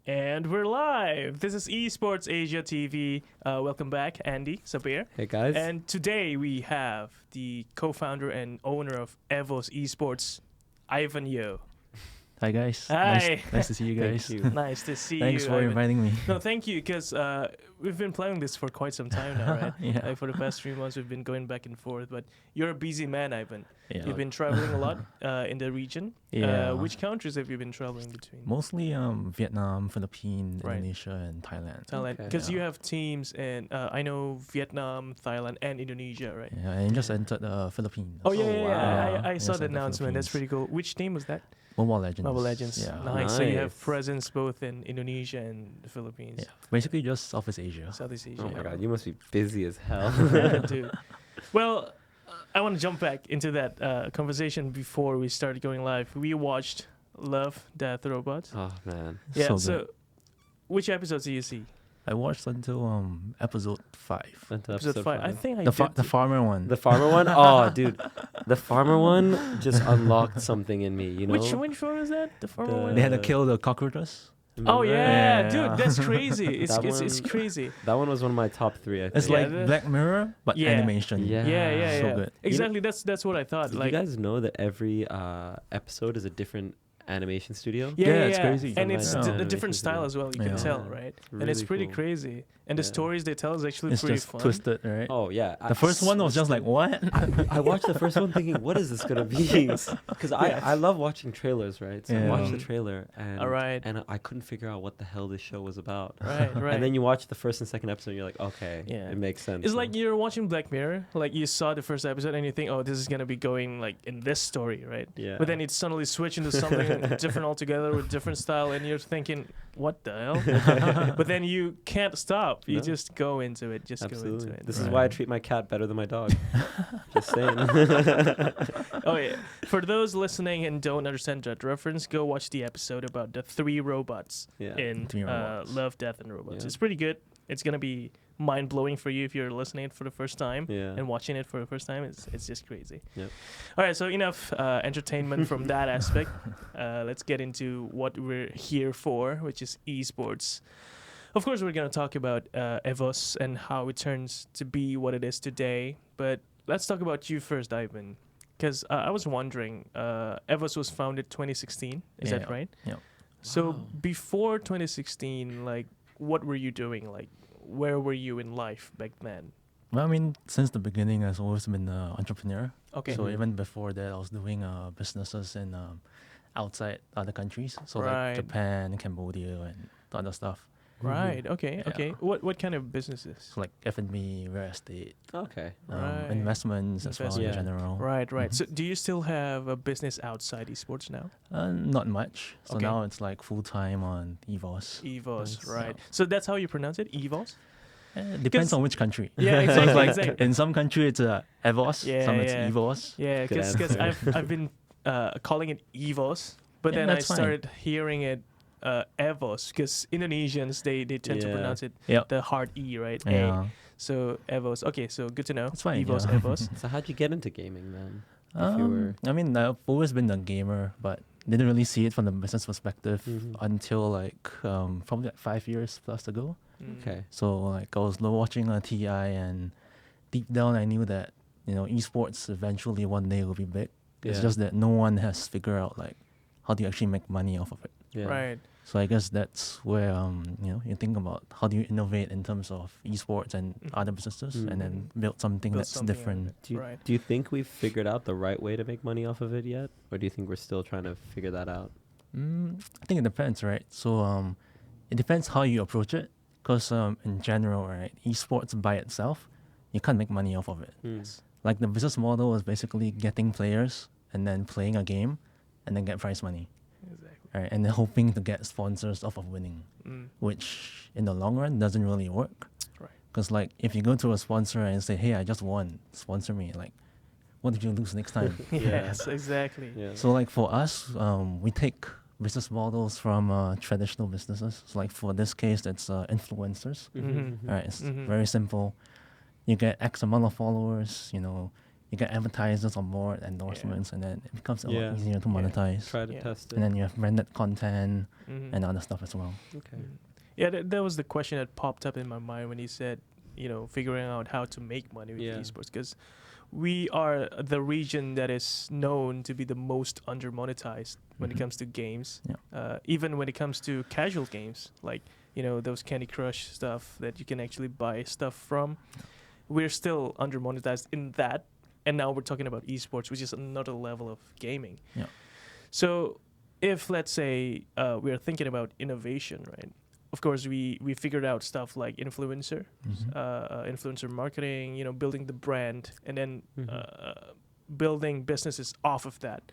And we're live. This is Esports Asia TV. Welcome back, Andi, Sabir. Hey guys. And today we have the co-founder and owner of Evos Esports, Ivan Yo. Hi guys. Hi. Nice to see you guys. Thank you. Nice to see Thanks you. for Ivan. inviting me. No, thank you, because we've been planning this for quite some time now, right? Yeah. Like for the past 3 months, we've been going back and forth. But you're a busy man, Ivan. Yeah. You've been traveling a lot in the region. Yeah. Which countries have you been traveling between? Mostly Vietnam, Philippines, Right. Indonesia, and Thailand. Thailand, Okay. because Yeah. you have teams in I know Vietnam, Thailand, and Indonesia, right? Yeah, and just entered the Philippines. Oh yeah, Oh, yeah, wow. yeah. I Yes, saw the in the announcement. That's pretty Philippines. cool. Which team was that? Mobile Legends. Mobile Legends. Yeah. Nice. So you have Nice. presence both in Indonesia and the Philippines, Yeah. Basically just Southeast Asia. Southeast Asia. Oh my god, you must be busy as hell. Yeah, dude. Well, I want to jump back into that conversation before we start going live. We watched Love, Death, Robots. Oh man. Yeah. So So, good. which episodes do you see? I watched until episode 5. Went to Episode 5. I think I The did. the farmer one. the farmer one. Oh, dude, the farmer one just unlocked something in me. You know. Which one was that? The former The- one. They had to kill the cockroaches. Oh Remember? yeah, Yeah. dude, that's crazy. It's That it's one- crazy. That one was one of my top 3. I think. It's Yeah, like the- Black Mirror but Yeah. animation. Yeah. Yeah, So yeah. good. Exactly. That's what I thought. Did Like, you guys know that every episode is a different animation studio? yeah, it's crazy. and From, it's like, a animation different style studio. as well. You can Yeah. tell, right? And it's Really pretty cool. crazy. And the Yeah. stories they tell is actually It's pretty just fun. twisted, right? Oh yeah. The first one was just like, what? I watched the first one thinking, what is this gonna be? Because I love watching trailers, right? So I Yeah. watched the trailer and All right. and I couldn't figure out what the hell this show was about. Right, right. And then you watch the first and second episode, and you're like, okay, Yeah. it makes sense. It's now. like you're watching Black Mirror. Like you saw the first episode and you think, oh, this is gonna be going like in this story, right? yeah. But then it suddenly switched into something different altogether with different style, and you're thinking, what the hell? But then you can't stop. You No. just go into it. Just go Absolutely. into it. This is Right. why I treat my cat better than my dog. Just saying. Oh yeah. For those listening and don't understand that reference, go watch the episode about the 3 robots Yeah. in 3 robots. Love, Death, and Robots. Yeah. It's pretty good. It's gonna be mind blowing for you if you're listening it for the first time Yeah. and watching it for the first time. It's just crazy. Yep. All right. So enough entertainment from that aspect. Let's get into what we're here for, which is esports. Of course, we're gonna talk about Evos and how it turns to be what it is today. But let's talk about you first, Ivan. Because I was wondering, Evos was founded 2016. Is that Yeah. right? Yeah. So Wow. before 2016, like, what were you doing? Like, where were you in life back then? Well, I mean, since the beginning, I've always been an entrepreneur. Okay. So Mhm. even before that, I was doing businesses in outside other countries, so Right. like Japan, Cambodia, and other stuff. Right. Okay. Yeah. Okay. What kind of businesses? So like F&B, real estate, Okay. Right. investments as well in Investment. general. Right. Right. Mhm. So do you still have a business outside esports now? Not much. So Okay. now it's like full time on Evos. Evos. Nice. Right. So that's how you pronounce it, Evos. It depends on which country. Yeah. So Exactly. it's like exactly. in some country it's Evos, Yeah, some it's yeah. Evos. Yeah. Good Because answer. I've been calling it Evos, but Yeah, then I that's fine. started hearing it Evos because Indonesians they tend to Yeah. pronounce it Yeah. the hard E, right? A. Yeah. So Evos. Okay, so good to know. It's fine, Evos, yeah. Evos. So how'd you get into gaming then? If you were- I mean, I've always been a gamer, but didn't really see it from the business perspective Mhm. until like probably like 5 years plus ago. Mm. Okay. So like I was watching a TI, and deep down I knew that esports eventually one day will be big. It's Yeah. just that no one has figured out like how do you actually make money off of it. Yeah. Right. So I guess that's where you think about how do you innovate in terms of esports and Mhm. other businesses, and then Mhm. build something Build that's something out of different. it. Do you, Right. do you think we've figured out the right way to make money off of it yet? Or do you think we're still trying to figure that out? I think it depends, right? So it depends how you approach it. Because in general, right, esports by itself, you can't make money off of it. Like the business model is basically getting players and then playing a game, and then get prize money, Exactly. right? And then hoping to get sponsors off of winning, Mm. which in the long run doesn't really work. Right. Because like if you go to a sponsor and say, "Hey, I just won, sponsor me," like, what if you lose next time? Yes, exactly. Yeah. So like for us, we take business models from traditional businesses. So like for this case, it's influencers. Mhm. Right, it's Mhm. very simple. You get X amount of followers. You you get advertisers on board, endorsements, and then it becomes a lot easier to monetize. Try to test it. And then you have branded content Mhm. and other stuff as well. Okay. Yeah, that was the question that popped up in my mind when he said, figuring out how to make money with esports, because we are the region that is known to be the most under-monetized when it comes to games. Yeah. Even when it comes to casual games, like, those Candy Crush stuff that you can actually buy stuff from. We're still under-monetized in that. And now we're talking about esports, which is another level of gaming. Yeah. So if, let's say, we are thinking about innovation, right? Of course, we figured out stuff like influencer marketing, building the brand, and then building businesses off of that.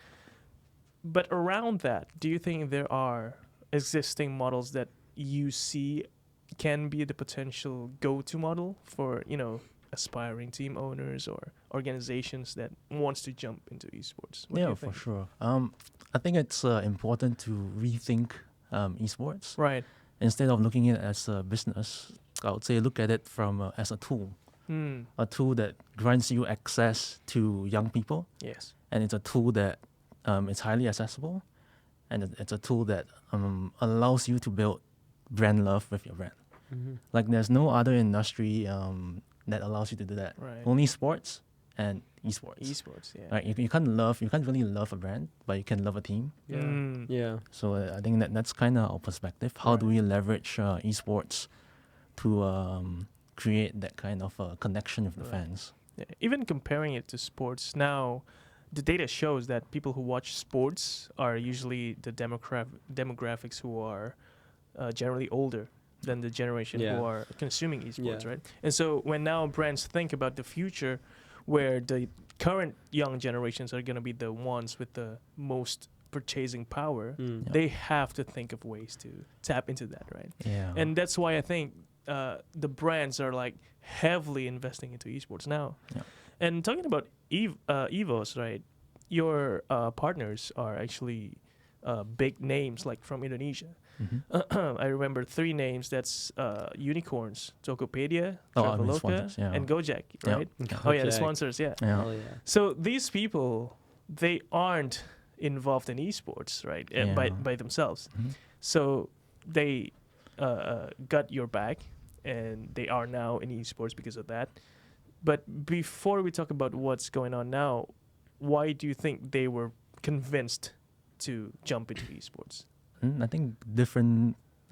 But around that, do you think there are existing models that you see can be the potential go-to model for, aspiring team owners or organizations that wants to jump into esports? What do you for think? sure. I think it's important to rethink esports. Right. Instead of looking at it as a business, I would say look at it from as a tool. A tool that grants you access to young people. Yes. And it's a tool that is highly accessible. And it's a tool that allows you to build brand love with your brand. Like there's no other industry that allows you to do that. Right. Only sports and esports. Esports, yeah. Right? You can't really love a brand, but you can love a team. Yeah. So I think that's kind of our perspective. How do we leverage esports to create that kind of connection with the fans? Yeah. Even comparing it to sports now, the data shows that people who watch sports are usually the demographics who are generally older than the generation who are consuming esports, right? And so when now brands think about the future, where the current young generations are going to be the ones with the most purchasing power, they have to think of ways to tap into that, right? Yeah. And that's why I think the brands are like heavily investing into esports now. Yeah. And talking about Evos, right? Your partners are actually big names, like from Indonesia. I remember 3 names. That's Unicorns, Tokopedia, Traveloka, and Gojek, right? Oh yeah, the sponsors, yeah. Oh, yeah. So these people, they aren't involved in esports, right? By themselves. So they got your back, and they are now in esports because of that. But before we talk about what's going on now, why do you think they were convinced to jump into esports? I think there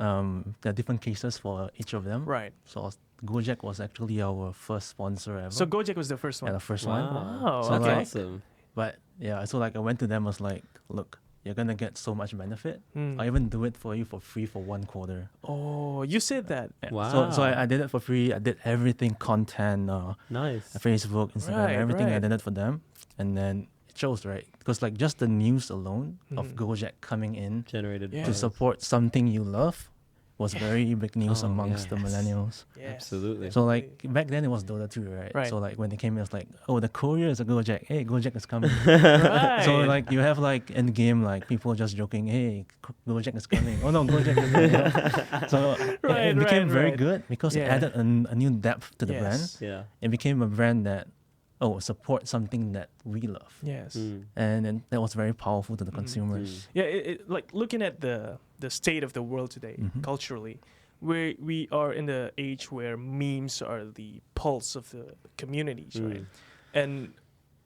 are different cases for each of them. Right. So Gojek was actually our first sponsor ever. So Gojek was the first one. Yeah, the first one. Wow, So that's like, awesome. But yeah, so like I went to them, was like, look, you're gonna get so much benefit. Hmm. I even do it for you for free for 1 quarter. Oh, you said that. Yeah. Wow. So I did it for free. I did everything, content, Nice. Facebook, Instagram, Right, everything. I right. did it for them, and then it shows, right? Because like just the news alone of Gojek coming in Generated Yeah. to buzz. support something you love was very big news Oh, amongst yeah. the millennials. Yes. Absolutely. So like back then it was Dota 2, right? Right. So like when they came in, it's like, oh, the courier is a Gojek. Hey, Gojek is coming. Right. So like you have like in game like people just joking, hey, Gojek is coming. Oh no, Gojek is coming. So it became very good because it Yeah. added a new depth to the brand. Yes. Yeah. It became a brand that support something that we love, Yes. and then that was very powerful to the consumers. Yeah, like looking at the state of the world today, culturally, we are in the age where memes are the pulse of the communities, right? And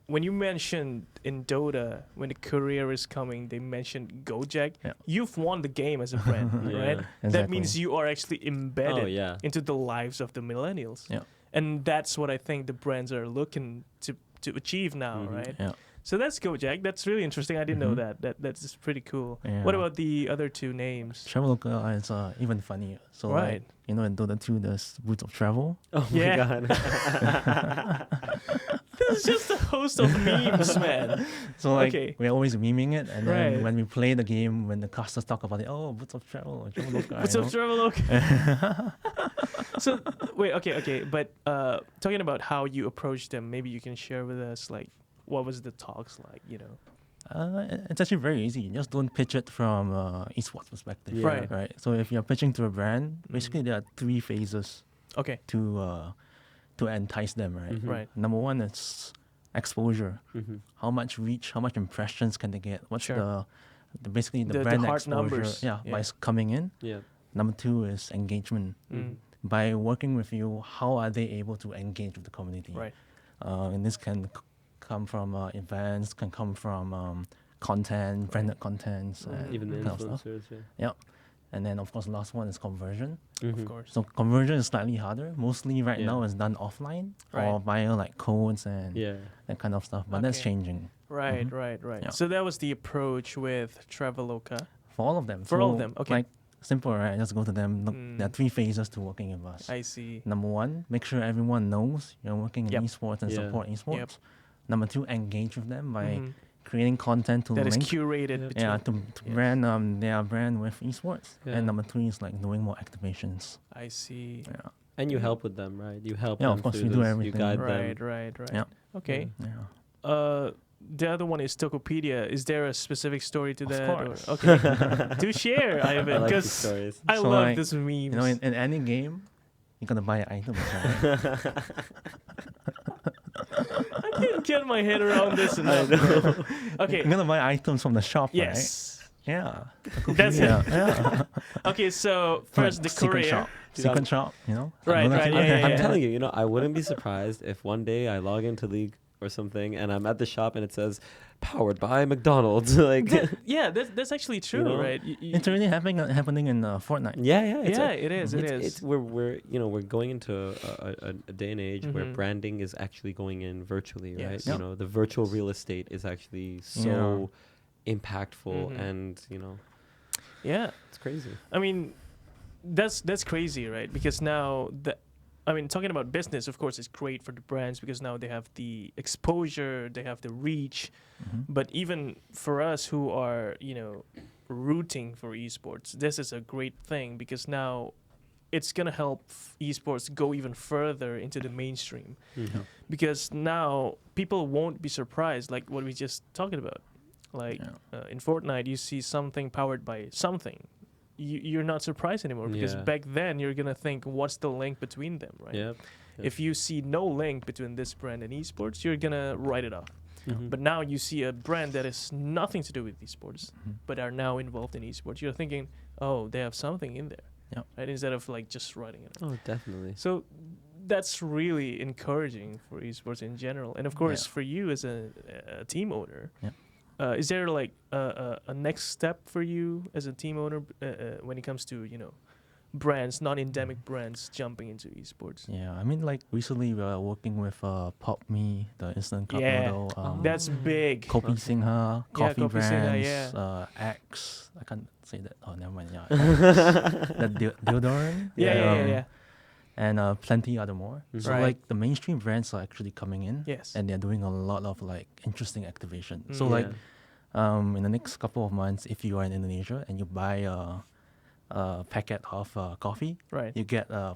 when you mentioned in Dota, when the courier is coming, they mentioned Gojek. Yeah. You've won the game as a brand, Yeah. right? That Exactly. means you are actually embedded Oh, yeah. into the lives of the millennials. Yeah. And that's what I think the brands are looking to achieve now, right? Yeah. So that's Gojek. That's really interesting. I didn't know that. That's pretty cool. Yeah. What about the other 2 names? Traveloka is even funnier. So Right. like, in Dota 2 there's Boots of Travel. Oh my Yeah. god. This is just a host of memes, man. So like Okay. we're always memeing it, and then Right. when we play the game, when the casters talk about it, oh, Boots of Travel, Traveloka. What's up, Traveloka? So wait, okay. But talking about how you approach them, maybe you can share with us like what was the talks like, It's actually very easy. You just don't pitch it from esports perspective. Yeah. Right. So if you're pitching to a brand, basically there are 3 phases Okay. to entice them, right? Mhm. Right. Number 1 is exposure, Mm-hmm. how much reach, how much impressions can they get? What's Sure. basically the The brand hard exposure? numbers. Yeah, Yeah. by coming in. Yeah. Number two is engagement. Mm. By working with you, how are they able to engage with the community? Right. And this can come from events, can come from content, branded contents, and Even the kind of stuff. influencers. Yeah. Yeah. And then, of course, the last one is conversion. Mm-hmm. Of course. So conversion is slightly harder. Mostly right Yeah. now is done offline Right. or via like codes and Yeah. that kind of stuff. But that's Okay. changing Right, Mhm. right. Yeah. So that was the approach with Traveloka. for all of them. For all of So, them, okay. Like simple, right? Just go to them. Look, there are Mm. 3 phases to working with us. I see. Number 1, make sure everyone knows you're working in Yep. esports and Yeah. support esports. Number 2, engage with them by Mhm. creating content to That is link. curated. Yeah. between- Yeah, to Yes. brand their brand with esports. Yeah. And number 3 is like doing more activations. I see. Yeah. And you help with them, right? You help Yeah, them of course, through we do this, everything. You guide Right, them. right. Yeah. Okay. Yeah. The other one is Tokopedia. Is there a specific story to Of that? course. Okay. Do share, I Ivan, like these because stories. I So, love like, this memes. You know, in any game, you're gonna buy items, right? I can't get my head around this enough. Okay. You're gonna buy items from the shop, Yes. right? Yeah. That's yeah. it. Yeah. Okay, so first Like the secret courier. shop. Secret shop, you know? Right, Gonna right, do yeah, that. yeah, I'm yeah. telling you, I wouldn't be surprised if one day I log into League or something and I'm at the shop and it says powered by McDonald's. Like, Yeah, that's actually true, know? right? It's already happening in Fortnite. yeah, it's Yeah, it is. It is. It's we're going into a day and age where Mhm. branding is actually going in virtually, right? Yes. Yep. The virtual real estate is actually so impactful, Mhm. and Yeah. it's crazy. I mean, that's crazy, right? Because now talking about business, of course, is great for the brands because now they have the exposure, they have the reach. Mhm. But even for us who are, rooting for esports, this is a great thing because now it's gonna help esports go even further into the mainstream. Because now people won't be surprised, like what we just talking about. Like Yeah. in Fortnite, you see something powered by something. You're not surprised anymore because Yeah. back then you're gonna think, what's the link between them, right? Yep. If you see no link between this brand and esports, you're gonna write it off. Mhm. But now you see a brand that has nothing to do with esports, Mhm. but are now involved in esports. You're thinking, oh, they have something in there, Yep. right? Instead of like just writing it. Oh, definitely. So that's really encouraging for esports in general, and of course Yeah. for you as a team owner. Yeah. Is there like a next step for you as a team owner when it comes to brands, non-endemic brands jumping into esports? Yeah, I mean, like recently we are working with PopMe, the instant cup Yeah. noodle. That's big. Kopi Singha, coffee Kopi Singha, brands, yeah. X. I can't say that. Oh, never mind. Yeah, the deodorant. Yeah. And plenty other more. Mhm. So Right. like the mainstream brands are actually coming in. Yes. And they're doing a lot of like interesting activation. So Mm. like in the next couple of months, if you are in Indonesia and you buy a packet of coffee, Right. you get a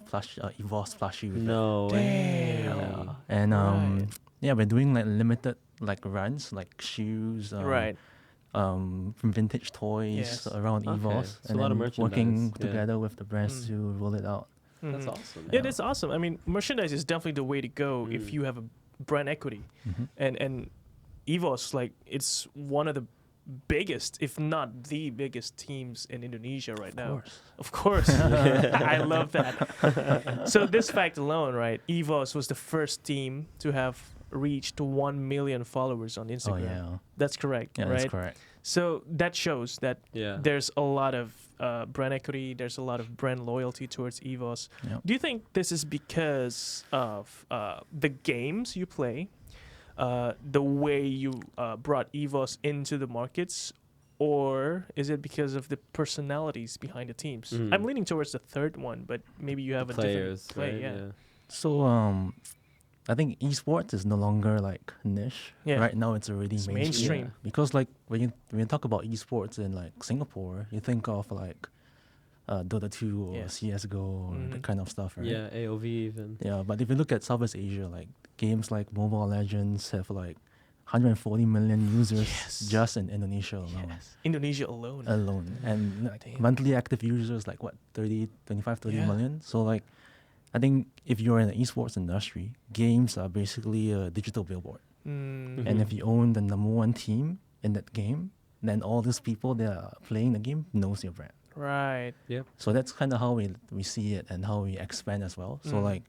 Evos plushie with it. No way. Damn. And Right. yeah, we're doing like limited like runs, like shoes, Right. from vintage toys Yes. around Okay, Evos, so and a lot of then working merchandise, yeah. together with the brands Mm. to roll it out. That's Mhm. awesome. Yeah, that's awesome. I mean, merchandise is definitely the way to go Mm. if you have a brand equity. Mhm. And Evos, like, it's one of the biggest, if not the biggest teams in Indonesia right now. Of course. I love that. So this fact alone, right? Evos was the first team to have reached 1 million followers on Oh Instagram. yeah, That's correct, yeah, right? that's correct. So that shows that Yeah. there's a lot of brand equity, there's a lot of brand loyalty towards Evos. Yep. Do you think this is because of the games you play, the way you brought Evos into the markets, or is it because of the personalities behind the teams? Mm. I'm leaning towards the third one, but maybe you have a Players, different play. right? Yeah. So I think esports is no longer like niche. Yeah. Right now it's already It's mainstream. mainstream. Because like when you talk about esports in like Singapore, you think of like Dota 2 or Yeah. CS:GO or that Mhm. kind of stuff, right? Yeah, AOV even. Yeah, but if you look at Southeast Asia, like games like Mobile Legends have like 140 million users Yes. just in Indonesia alone. Indonesia alone. And like, Damn. monthly active users like what 25 30 Yeah. million. So like I think if you're in the esports industry, games are basically a digital billboard. And if you own the number one team in that game, then all these people that are playing the game knows your brand. Right. Yep. So that's kind of how we see it and how we expand as well. So like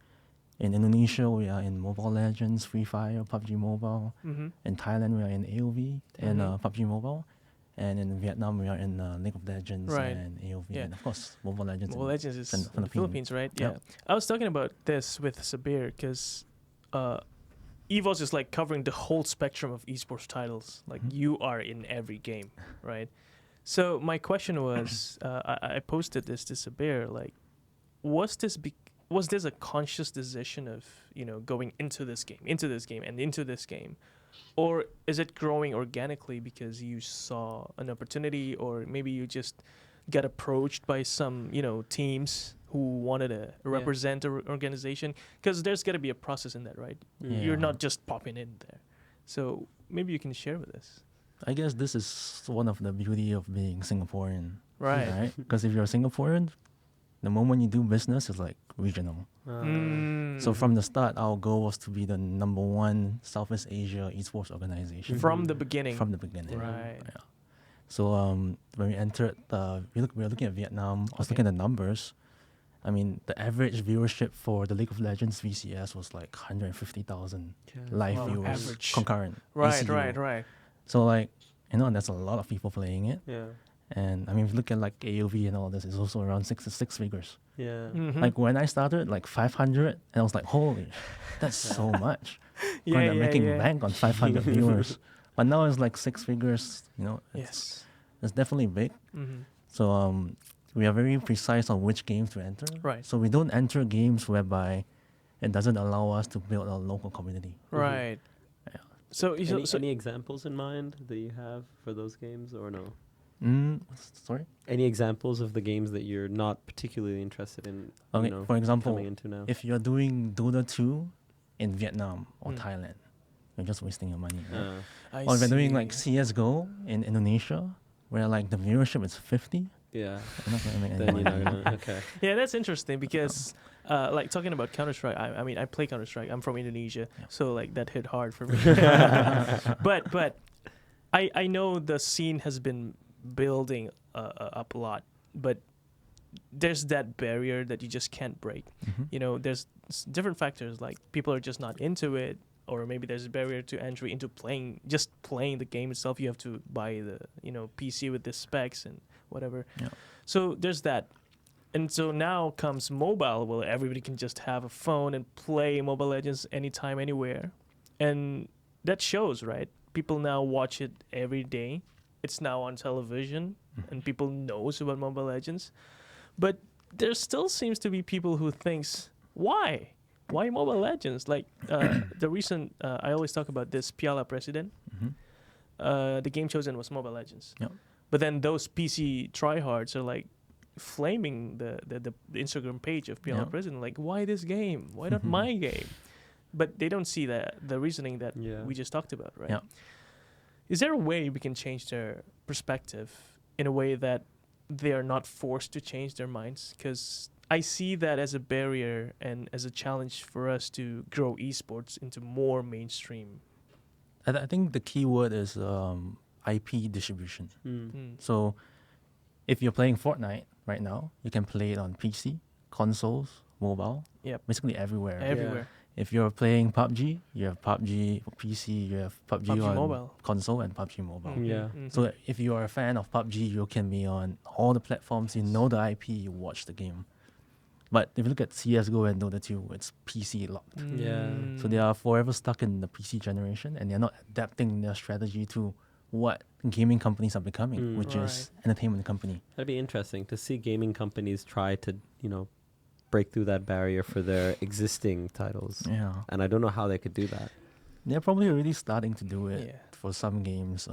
in Indonesia, we are in Mobile Legends, Free Fire, PUBG Mobile. In Thailand, we are in AOV and PUBG Mobile. And in Vietnam, we are in League of Legends and AOV. Yeah. And of course, Mobile Legends. Mobile Legends is in in the Philippines, right? Yeah. Yep. I was talking about this with Sabir because Evos is like covering the whole spectrum of esports titles. Like you are in every game, right? So my question was, I posted this to Sabir, like, was this a conscious decision of, going into this game, or is it growing organically because you saw an opportunity, or maybe you just got approached by some, teams who wanted to represent an organization? Because there's got to be a process in that, right? You're not just popping in there. So maybe you can share with us. I guess this is one of the beauty of being Singaporean. Right. Because if you're Singaporean, the moment you do business is like regional. So from the start, our goal was to be the number one Southeast Asia esports organization. From the beginning. From the beginning. Right. Yeah. So when we entered, we were looking at Vietnam. I was looking at the numbers. I mean, the average viewership for the League of Legends VCS was like 150,000 live viewers average. concurrent. Right, ACU. right. So like, that's a lot of people playing it. Yeah. And I mean, if you look at like AOV and all this, it's also around six figures. Yeah. Like when I started, like 500, and I was like, holy, that's so much. I'm making bank on 500 viewers. But now it's like 6 figures, Yes. It's definitely big. So we are very precise on which games to enter. Right. So we don't enter games whereby it doesn't allow us to build a local community. Right. Yeah. So Any examples in mind that you have for those games, or no? Sorry? Any examples of the games that you're not particularly interested in? Okay, for example, coming into now? if you're doing Dota 2 in Vietnam or Thailand, you're just wasting your money. Right? Or if you're doing like CSGO in Indonesia, where like the viewership is 50, yeah, you're not gonna make any then you're money. not gonna. Okay. Yeah, that's interesting because, like talking about Counter-Strike, I mean, I play Counter-Strike. I'm from Indonesia, so like that hit hard for me. but I know the scene has been building up a lot, but there's that barrier that you just can't break. There's different factors, like people are just not into it, or maybe there's a barrier to entry into playing the game itself. You have to buy the PC with the specs and whatever. So there's that. And so now comes mobile, where everybody can just have a phone and play Mobile Legends anytime, anywhere. And that shows, right? People now watch it every day. It's now on television, and people knows about Mobile Legends. But there still seems to be people who thinks, why Mobile Legends? Like the recent, I always talk about this Piala President. The game chosen was Mobile Legends. But then those PC tryhards are like flaming the Instagram page of Piala President. Like, why this game? Why not my game? But they don't see the reasoning that we just talked about, right? Yeah. Is there a way we can change their perspective in a way that they are not forced to change their minds? Because I see that as a barrier and as a challenge for us to grow esports into more mainstream. I think the key word is IP distribution. So if you're playing Fortnite right now, you can play it on PC, consoles, mobile, basically everywhere. Everywhere. If you're playing PUBG, you have PUBG for PC, you have PUBG on Mobile. console and PUBG mobile. So So if you are a fan of PUBG, you can be on all the platforms, you know the IP, you watch the game. But if you look at CSGO and Dota 2, it's PC locked. So they are forever stuck in the PC generation, and they're not adapting their strategy to what gaming companies are becoming, which is entertainment company. That'd be interesting to see gaming companies try to, break through that barrier for their existing titles. And I don't know how they could do that. They're probably already starting to do it for some games.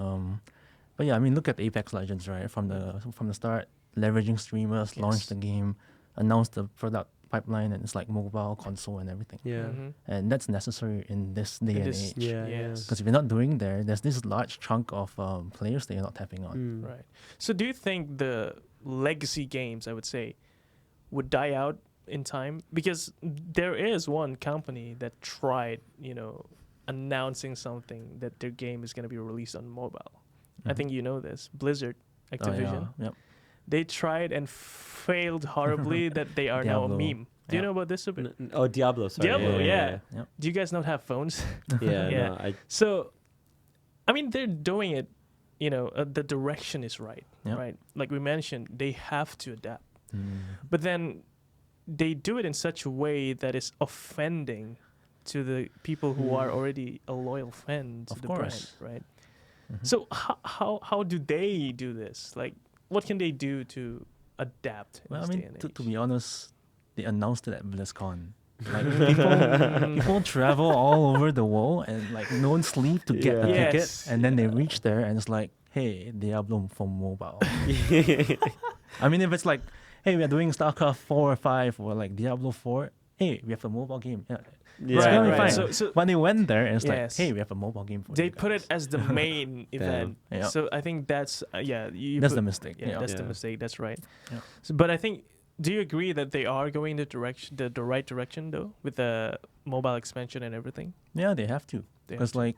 But yeah, I mean, look at Apex Legends, right? From the start, leveraging streamers, launch the game, announce the product pipeline, and it's like mobile, console, and everything. And that's necessary in this day and age. Because if you're not doing there's this large chunk of players that you're not tapping on. Right. So do you think the legacy games, I would say, would die out in time? Because there is one company that tried, announcing something that their game is going to be released on mobile. I Mhm. think you know this. Blizzard, Activision, Yep. they tried and failed horribly that they are now a Diablo. meme. Do you Yeah. know about this a bit? Oh, Diablo. Sorry. Diablo, yeah. Yep. Do you guys not have phones? Yeah. Yeah. No, So, I mean, they're doing it. The direction is right, Yep. right? Like we mentioned, they have to adapt. Mm. But then they do it in such a way that is offending to the people who are already a loyal fan to Of the course. brand, right? Mhm. So how do they do this? Like, what can they do to adapt in Well, I this day mean, and to age? be honest, they announced it at BlizzCon. Like people travel all over the world and like no one sleep to get the Yeah. ticket, Yes. and then they reach there and it's like, hey, Diablo for mobile. I mean, if it's like, hey, we are doing StarCraft 4 or 5 or like Diablo 4, hey, we have a mobile game. Yeah. Yeah, It's gonna be right. fine. So When they went there and it's Yes. like, hey, we have a mobile game for they you put it guys. as the main event. Yeah. So I think that's you That's put- the mistake. Yeah, Yeah. that's the Yeah. mistake. That's right. Yeah. But I think, do you agree that they are going the right direction though, with the mobile expansion and everything? Yeah, they have to. They have Because to. like,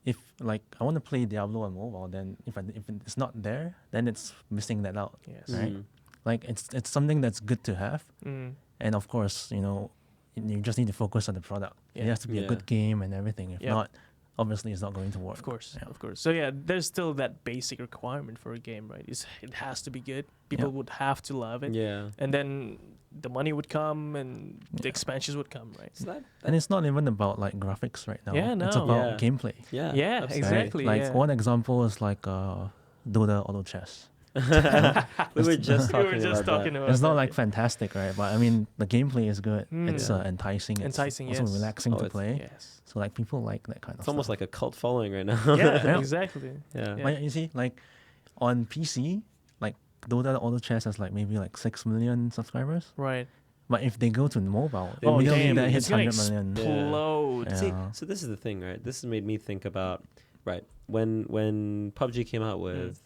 if like I want to play Diablo on mobile, then if it's not there, then it's missing that out. Yes. Right. Mm. Like it's something that's good to have, Mm. and of course, you just need to focus on the product. It Yeah. has to be a Yeah. good game and everything. If Yeah. not, obviously, it's not going to work. Of course, Yeah. of course. So yeah, there's still that basic requirement for a game, right? It has to be good. People would have to love it, Yeah. and then the money would come and the Yeah. expansions would come, right? So that, And it's not even about like graphics right now. Yeah, It's no. about Yeah. gameplay. yeah. Yeah, absolutely. exactly. Like yeah. one example is like Dota Auto Chess. We were just We talking were just about talking that. about It's not that. like fantastic, right? But I mean, the gameplay is good. It's Yeah. enticing. It's Enticing, also yes. relaxing Oh, to it's- play. Yes. So like people like that kind of It's almost stuff. like a cult following right now. Yeah, Yeah. exactly. Yeah. Yeah. But you see, like on PC, like Dota Auto Chess has like maybe like 6 million subscribers. Right. But if they go to mobile, Oh, immediately damn, that it's hits gonna 100 million. explode. Yeah. See, so this is the thing, right? This has made me think about, right, when PUBG came out with,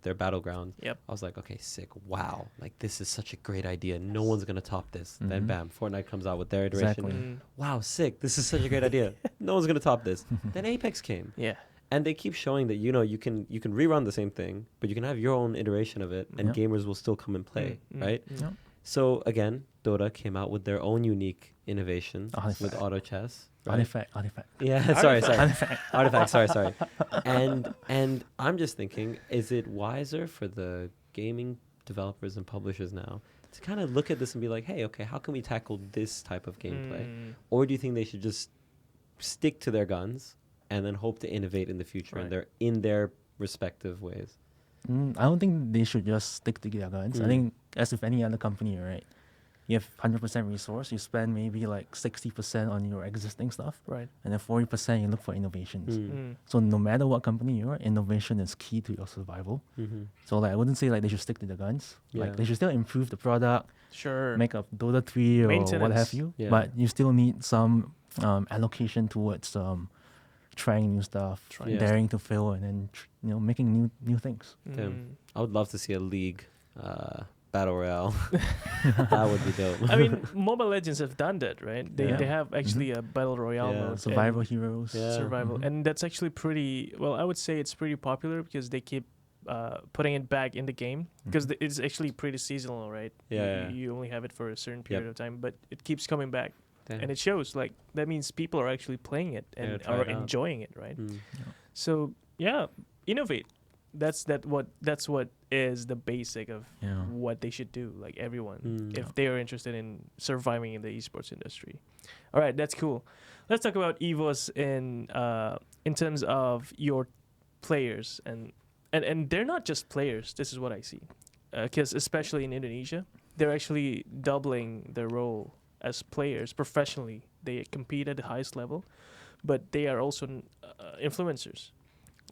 their Battleground, Yep. I was like, okay, sick, wow, like this is such a great idea. No one's gonna top this. Then Mhm. bam, Fortnite comes out with their iteration. Exactly. Mm. Wow, sick, this is such a great idea. No one's gonna top this. Then Apex came, Yeah. and they keep showing that you can rerun the same thing, but you can have your own iteration of it, and Yep. gamers will still come and play, right? Yep. So again, Dota came out with their own unique innovation Artifact. with auto chess. Right? Artifact. Yeah, sorry. Artifact. Artifact, sorry. And I'm just thinking, is it wiser for the gaming developers and publishers now to kind of look at this and be like, hey, okay, how can we tackle this type of gameplay? Mm. Or do you think they should just stick to their guns and then hope to innovate in the future Right. in their respective ways? I don't think they should just stick to their guns. I Mm. think, as with any other company, right? You have 100% resource. You spend maybe like 60% on your existing stuff, Right. and then 40% you look for innovations. Mm. Mm. So no matter what company you are, innovation is key to your survival. Mm-hmm. So like I wouldn't say like they should stick to the guns. Yeah. Like they should still improve the product, Sure. make a Dota 3 or what Maintenance. have you. Yeah. But you still need some allocation towards trying new stuff, Trying- daring to fail, and then making new things. Damn. Mm. I would love to see a league battle royale. That would be dope. I mean, Mobile Legends have done that, right? They Yeah. they have actually a battle royale Yeah. mode. Survival and heroes. Yeah. survival, Mhm. and that's actually pretty. Well, I would say it's pretty popular because they keep putting it back in the game because Mhm. it's actually pretty seasonal, right? Yeah. You only have it for a certain period Yep. of time, but it keeps coming back, Damn. and it shows. Like that means people are actually playing it Yeah, and try are it out. enjoying it, right? Mm. So yeah, innovate. That's what is the basic of Yeah. what they should do. Like everyone, Mm. if they are interested in surviving in the esports industry. All right, that's cool. Let's talk about Evos in terms of your players and they're not just players. This is what I see, because especially in Indonesia, they're actually doubling their role as players professionally. They compete at the highest level, but they are also influencers.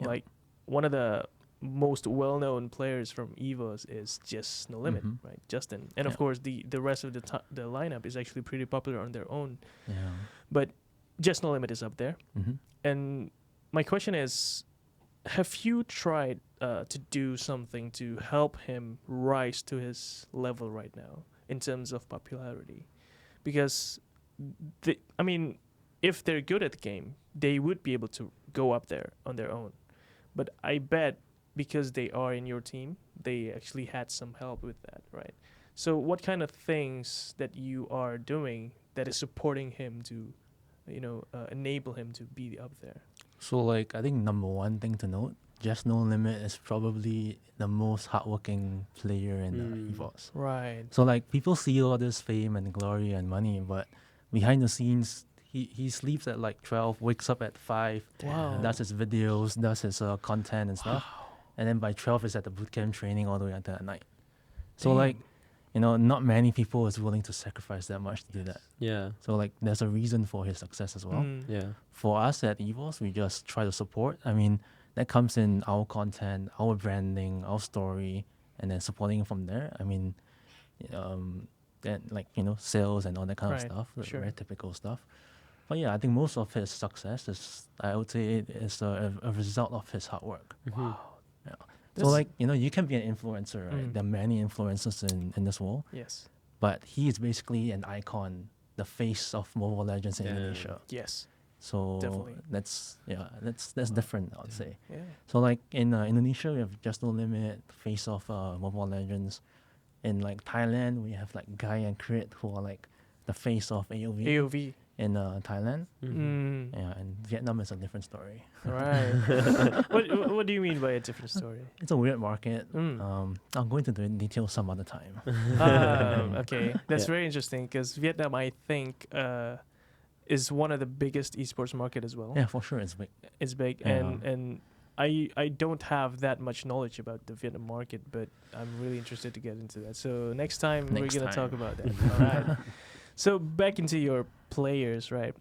Yeah. Like one of the most well-known players from Evos is just No Limit, Mhm. right? Justin, and of Yeah. course the rest of the lineup is actually pretty popular on their own. Yeah. But just No Limit is up there. Mm-hmm. And my question is, have you tried to do something to help him rise to his level right now in terms of popularity? Because, if they're good at the game, they would be able to go up there on their own. But I bet because they are in your team, they actually had some help with that, right? So what kind of things that you are doing that is supporting him to, enable him to be up there? So like I think number one thing to note, Just No Limit is probably the most hardworking player in Evos. Right. So like people see all this fame and glory and money, but behind the scenes, he sleeps at like 12, wakes up at 5, Wow. does his videos, does his content and stuff, and then by 12 is at the bootcamp training all the way until at night. So like, not many people is willing to sacrifice that much to do that. Yeah. So like there's a reason for his success as well. Yeah. For us at Evos, we just try to support. I mean, that comes in our content, our branding, our story, and then supporting from there. I mean, then sales and all that kind of Right, stuff, sure. very typical stuff. But yeah, I think most of his success is, I would say, it is a result of his hard work. Wow. Yeah. That's- So like, you can be an influencer, right? There are many influencers in this world, Yes. but he is basically an icon, the face of Mobile Legends in Yeah. Indonesia. Yes. So Definitely. that's different, I would say. Yeah. So like in Indonesia, we have Just No Limit, face of Mobile Legends. In like Thailand, we have like Guy and Crit, who are like the face of AOV AOV. in Thailand. Mm. Yeah, and Vietnam is a different story. Right. what do you mean by a different story? It's a weird market. Mm. I'll go into the details some other time. Okay, that's Yeah. very interesting because Vietnam, I think, is one of the biggest esports market as well. Yeah, for sure, it's big. It's big, Yeah. and I don't have that much knowledge about the Vietnam market, but I'm really interested to get into that. So next time we're Next gonna talk time. about that. All right. So back into your players, right?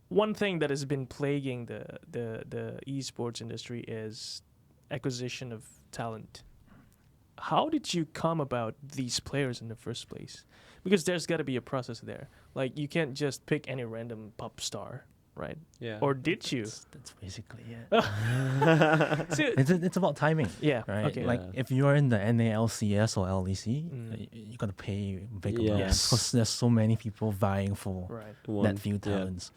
One thing that has been plaguing the esports industry is acquisition of talent. How did you come about these players in the first place? Because there's got to be a process there. Like you can't just pick any random pop star, right? Yeah. Or did you? That's basically it. So, It's about timing. yeah. Right, Okay. like Yeah. if you're in the NALCS or LEC, Mm. you gotta pay big Yeah. amounts Yes. because there's so many people vying for Right. that few talents.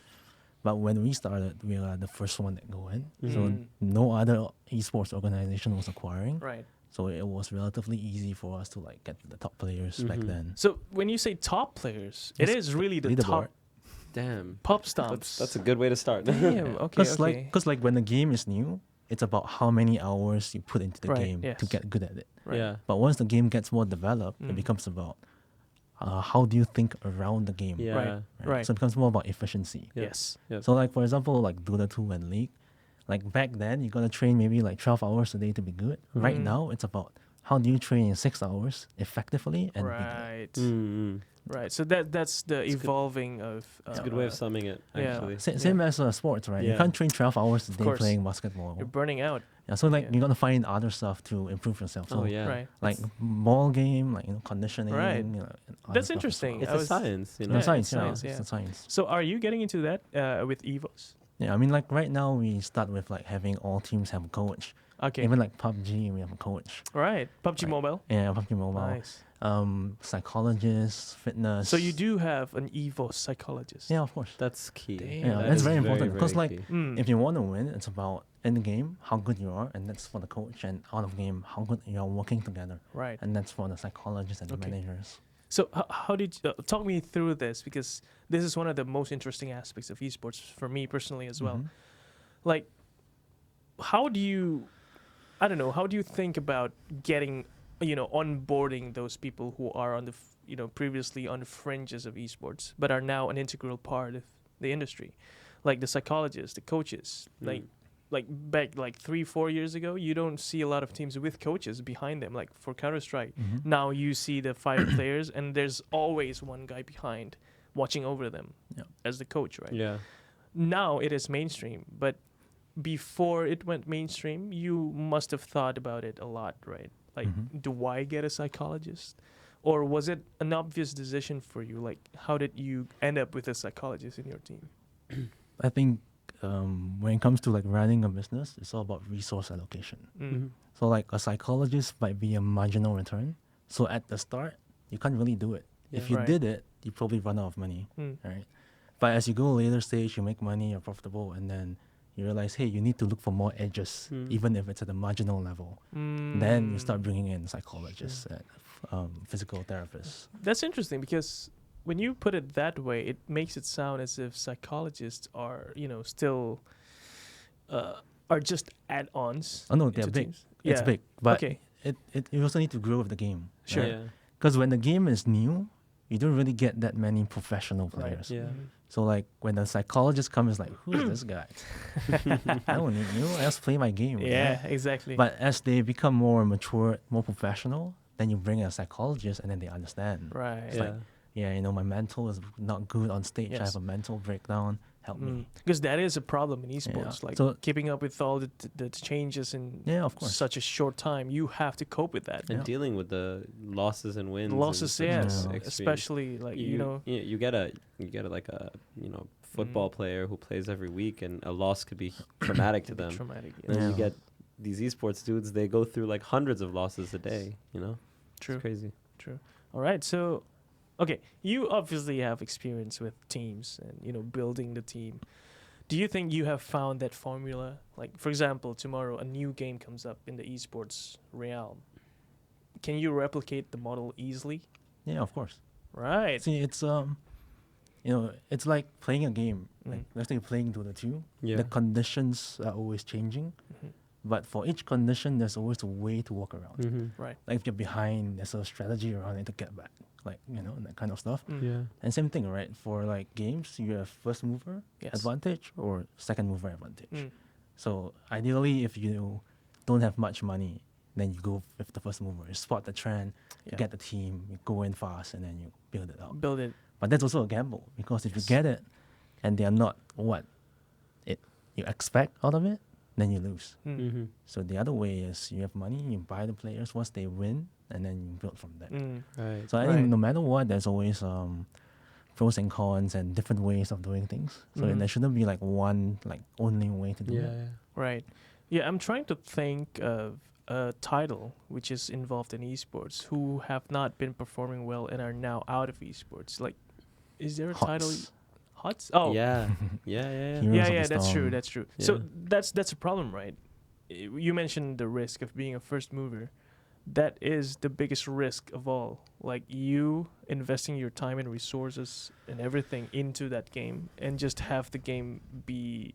But when we started, we were the first one that go in. So Mm. no other esports organization was acquiring. Right. So it was relatively easy for us to like get the top players back Mhm. then. So when you say top players, it It's is really the leaderboard. top Damn. pop stomps. That's a good way to start. Damn. Okay. Because Okay. like when the game is new, it's about how many hours you put into the Right, game to yes. get good at it. Right. Yeah. But once the game gets more developed, Mm. it becomes about how do you think around the game. Yeah. Right. Right. So it becomes more about efficiency. Yeah. Yes. Yep. So like for example, like Dota 2 and League, like back then you gotta train maybe like 12 hours a day to be good. Right Mhm. now it's about how do you train in 6 hours effectively and be good. Right. Mm-hmm. Right. So that's the It's a good- evolving of. It's a good way of summing it, yeah. actually. Same as sports, right? You Yeah. can't train 12 hours a day course. playing basketball. You're burning out. Yeah, so like Yeah. you gotta find other stuff to improve yourself. So Oh, yeah. Right. like ball game, like conditioning. Right. And other That's stuff as interesting. well. It's I a was- science, you No, know? Yeah, science, it's yeah, science, it's yeah. a science. So are you getting into that with Evos? Yeah, I mean like right now we start with like having all teams have a coach. Okay. Even like PUBG, we have a coach. Right. PUBG Right. Mobile. Yeah, PUBG Mobile. Nice. Psychologists, fitness. So you do have an Evos psychologist. Yeah, of course. That's key. Damn. Yeah, That that's is very important because very like key. Mm. if you want to win, it's about in the game how good you are, and that's for the coach, and out of game how good you are working together, Right. and that's for the psychologists and the Okay. managers. So how did talk me through this, because this is one of the most interesting aspects of esports for me personally as well. Mhm. Like, how do you, I don't know, how do you think about getting, onboarding those people who are on the, previously on the fringes of esports, but are now an integral part of the industry, like the psychologists, the coaches, like back like 3-4 years ago, you don't see a lot of teams with coaches behind them. Like for Counter-Strike, Mhm. now you see the 5 players, and there's always one guy behind watching over them Yeah. as the coach, right? Yeah. Now it is mainstream, but before it went mainstream, you must have thought about it a lot, right? Like, Mhm. do I get a psychologist? Or was it an obvious decision for you? Like, how did you end up with a psychologist in your team? I think when it comes to like running a business, it's all about resource allocation. Mm-hmm. So like a psychologist might be a marginal return. So at the start, you can't really do it. Yeah. If you Right. did it, you probably run out of money, Mm. right? But as you go later stage, you make money, you're profitable, and then you realize, hey, you need to look for more edges, even if it's at a marginal level. Then you start bringing in psychologists and physical therapists. That's interesting because when you put it that way, it makes it sound as if psychologists are, still are just add-ons. Oh no, they're into big. teams. It's Yeah. big, but Okay. you also need to grow with the game. Sure. Yeah. Because when the game is new, you don't really get that many professional players. Yeah. So like when the psychologist comes, like, who's this guy? I don't need you. I just play my game. Yeah, right? exactly. But as they become more mature, more professional, then you bring a psychologist, and then they understand. right. It's like, yeah, my mental is not good on stage. I Yes. have a mental breakdown. Help me. Because that is a problem in esports. Like So- keeping up with all the changes in Yeah, of course. such a short time, you have to cope with that. And Yeah. dealing with the losses and wins. Losses, and yes, such extremes. especially like you get a like a football player who plays every week, and a loss could be traumatic to them. traumatic. And then you Yeah. get these esports dudes; they go through like hundreds of losses a day. True. It's crazy. True. All right. So, okay, you obviously have experience with teams and building the team. Do you think you have found that formula? Like, for example, tomorrow a new game comes up in the esports realm. Can you replicate the model easily? Yeah, of course. Right. See, it's it's like playing a game. Like let's say you're playing Dota 2. Yeah. The conditions are always changing, but for each condition, there's always a way to work around. Mm-hmm. Right. Like if you're behind, there's a strategy around it to get back. Like that kind of stuff. Yeah. And same thing, right? For like games, you have first mover Yes. advantage or second mover advantage. Mm. So ideally, if you don't have much money, then you go with the first mover. You spot the trend, you Yeah. get the team, you go in fast, and then you build it out. Build it. But that's also a gamble because if Yes. you get it and they are not what you expect out of it, then you lose. Mm. Mm-hmm. So the other way is you have money, you buy the players once they win, and then you build from there. Mm. Right. So I Right. think no matter what, there's always pros and cons and different ways of doing things. So Mhm. there shouldn't be like one only way to do Yeah. it. Yeah. Right. Yeah, I'm trying to think of a title which is involved in esports who have not been performing well and are now out of esports. Like, is there a title? Hots. Hots? Oh, Yeah. Yeah. Yeah. Heroes yeah, of the yeah. That's true. Storm. That's true. Yeah. So that's a problem, right? You mentioned the risk of being a first mover. That is the biggest risk of all. Like you investing your time and resources and everything into that game, and just have the game be,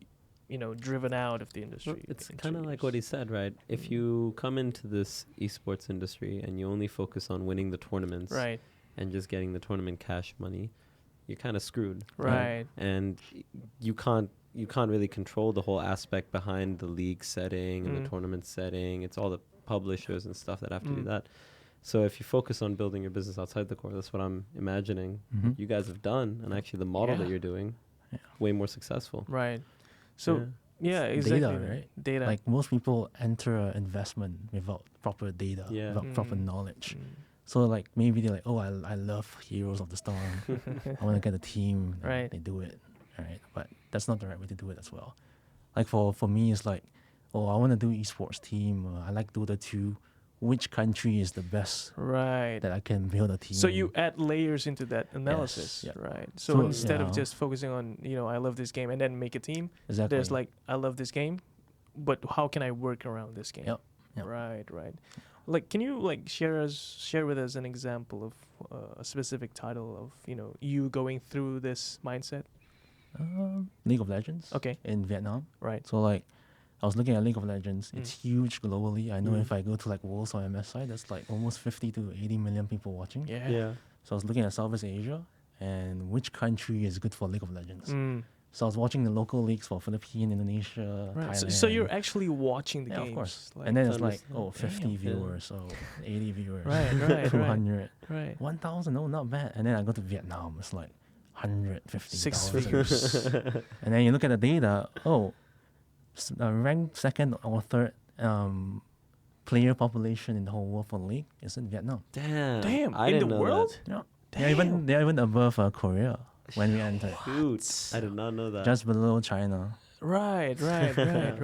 driven out of the industry. Well, it's in kind of 2 like what he years. said, right? If Mm. you come into this esports industry and you only focus on winning the tournaments Right. and just getting the tournament cash money, you're kind of screwed. Right. And you can't really control the whole aspect behind the league setting and Mm. the tournament setting. It's all the publishers and stuff that have to do Mm. that. So if you focus on building your business outside the court, that's what I'm imagining Mhm. you guys have done, and actually the model that Yeah. you're doing, Yeah. way more successful. Right. So yeah, Data, exactly. right? Data. Like most people enter an investment without proper data, Yeah. without proper Mm. knowledge. Mm. So like maybe they're like, oh, I love Heroes of the Storm. I want to get a team. and Right. They do it, right? But that's not the right way to do it as well. Like for me, it's like, oh, I want to do esports team. I like Dota 2. Which country is the best Right. that I can build a team? So you add layers into that analysis, yeah. right? So, So, instead of yeah. just focusing on, I love this game and then make a team, exactly. there's like, I love this game, but how can I work around this game? Yep, yep. Right, right. Like, can you like share with us an example of a specific title of, you going through this mindset? League of Legends. Okay. In Vietnam. Right. So like, I was looking at League of Legends. It's huge globally. I know Mm. if I go to like Worlds or MSI, there's like almost 50 to 80 million people watching. Yeah. Yeah. So I was looking at Southeast Asia and which country is good for League of Legends. Mm. So I was watching the local leagues for Philippines, Indonesia, Right. Thailand. So you're actually watching the Yeah, games. of course. Like, And then to it's like, understand. oh, 50 Damn. viewers, oh, 80 viewers, Right, right, 200, right. 1,000, oh, not bad. And then I go to Vietnam, it's like 150,000. Six figures. And then you look at the data, ranked second or third player population in the whole world for the league is in Vietnam. Damn. I in didn't the know world? Yeah. Damn. They're even above Korea when we entered. Dude, I did not know that. Just below China. Right, right.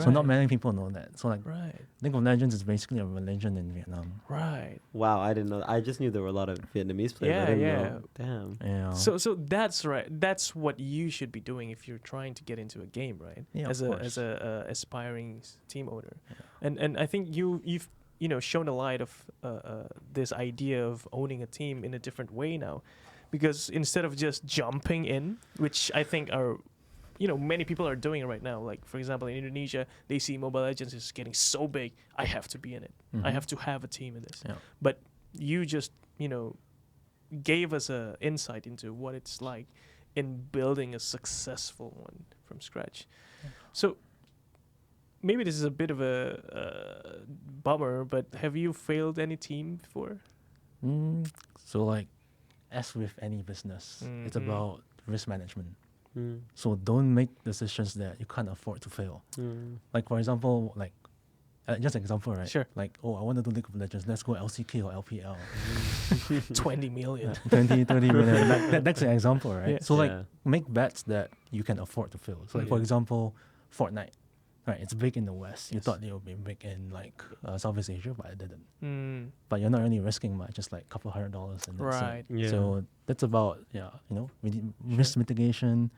So not many people know that. So like Right, League of Legends is basically a religion in Vietnam. right. Wow, I didn't know. I just knew there were a lot of Vietnamese players. I Yeah, didn't yeah. know. Damn. Yeah. So that's right. That's what you should be doing if you're trying to get into a game, right? Yeah, as of a course. as a aspiring team owner, and I think you've shown a light of this idea of owning a team in a different way now, because instead of just jumping in, which I think are many people are doing it right now. Like for example, in Indonesia, they see Mobile Legends is getting so big. I have to be in it. I have to have a team in this. Yeah. But you just gave us a insight into what it's like in building a successful one from scratch. So maybe this is a bit of a bummer, but have you failed any team before? So like, as with any business, it's Mhm. about risk management. Mm. So don't make decisions that you can't afford to fail. Mm. Like for example, like just an example, right? Sure. Like, oh, I want to do League of Legends. Let's go LCK or LPL. 20 million. 20, 30 million. That's an example, right? Yeah. So like, Yeah. make bets that you can afford to fail. So like, for Yeah. example, Fortnite. Right, it's big in the West. You Yes. thought it would be big in like Southeast Asia, but it didn't. Mm, But you're not really risking much, just like a couple $100 and that's right. it. Yeah. So that's about risk mitigation.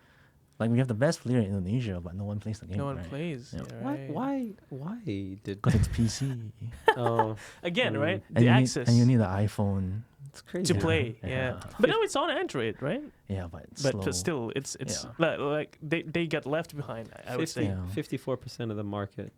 Like we have the best player in Indonesia, but no one plays the game. No one right? plays. Yeah. Yeah, Why? right. Why did? Because it's PC. Oh, Again, Mm. right? and The you access need, and you need an iPhone. it's crazy. to play. Yeah. Yeah. Yeah. But now it's on Android, right? Yeah, but it's But slow. still, it's Yeah. like they got left behind. I would say. Yeah. 54% of the market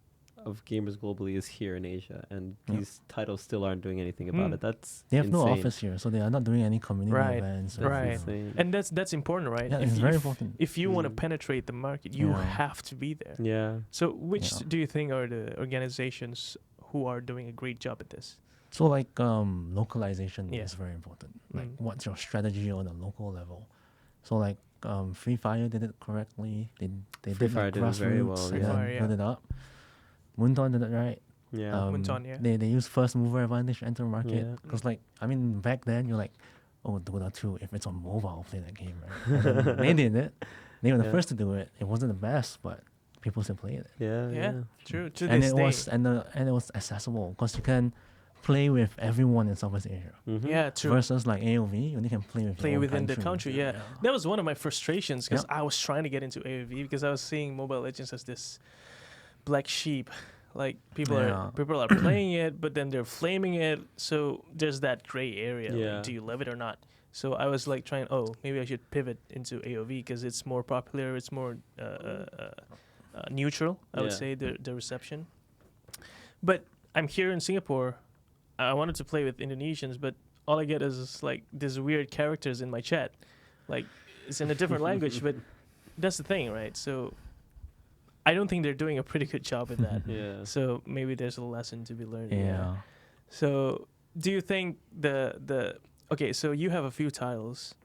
of gamers globally is here in Asia, and Yeah. these titles still aren't doing anything about Mm. it. That's They have insane. no office here, so they are not doing any community Right, events. That's right. insane. And that's important, right? Yeah, If it's you- very if- important. If you want to Mm. penetrate the market, you Yeah. have to be there. Yeah. So, which Yeah. do you think are the organizations who are doing a great job at this? So like localization Yeah. is very important. Like Mm. what's your strategy on a local level? So like Free Fire did it correctly. They Free did Fire like did it very grassroots well, and yeah. then Fire, yeah. build it up. Moonton did it right. Yeah. Moonton, yeah. They use first mover advantage to enter the market. Yeah. Because like back then you're like, oh, Dota 2, if it's on mobile, I'll play that game, right? And then they did it. They were the Yeah. first to do it. It wasn't the best, but people still played it. Yeah. Yeah, true. To And this it day. was and it was accessible because you can play with everyone in Southeast Asia. Mm-hmm. Yeah, true. Versus like AOV, you only can play with Play your own within the country, yeah. That was one of my frustrations because I was trying to get into AOV because I was seeing Mobile Legends as this black sheep. Like people Yeah. are playing it, but then they're flaming it. So there's that gray area. Yeah. Like, do you love it or not? So I was like trying. Oh, maybe I should pivot into AOV because it's more popular. It's more neutral. I would Yeah. say the reception. But I'm here in Singapore. I wanted to play with Indonesians, but all I get is like these weird characters in my chat. Like it's in a different language, but that's the thing, right? So I don't think they're doing a pretty good job with that. Yeah. So maybe there's a lesson to be learned. Yeah. So do you think the okay? So you have a few titles.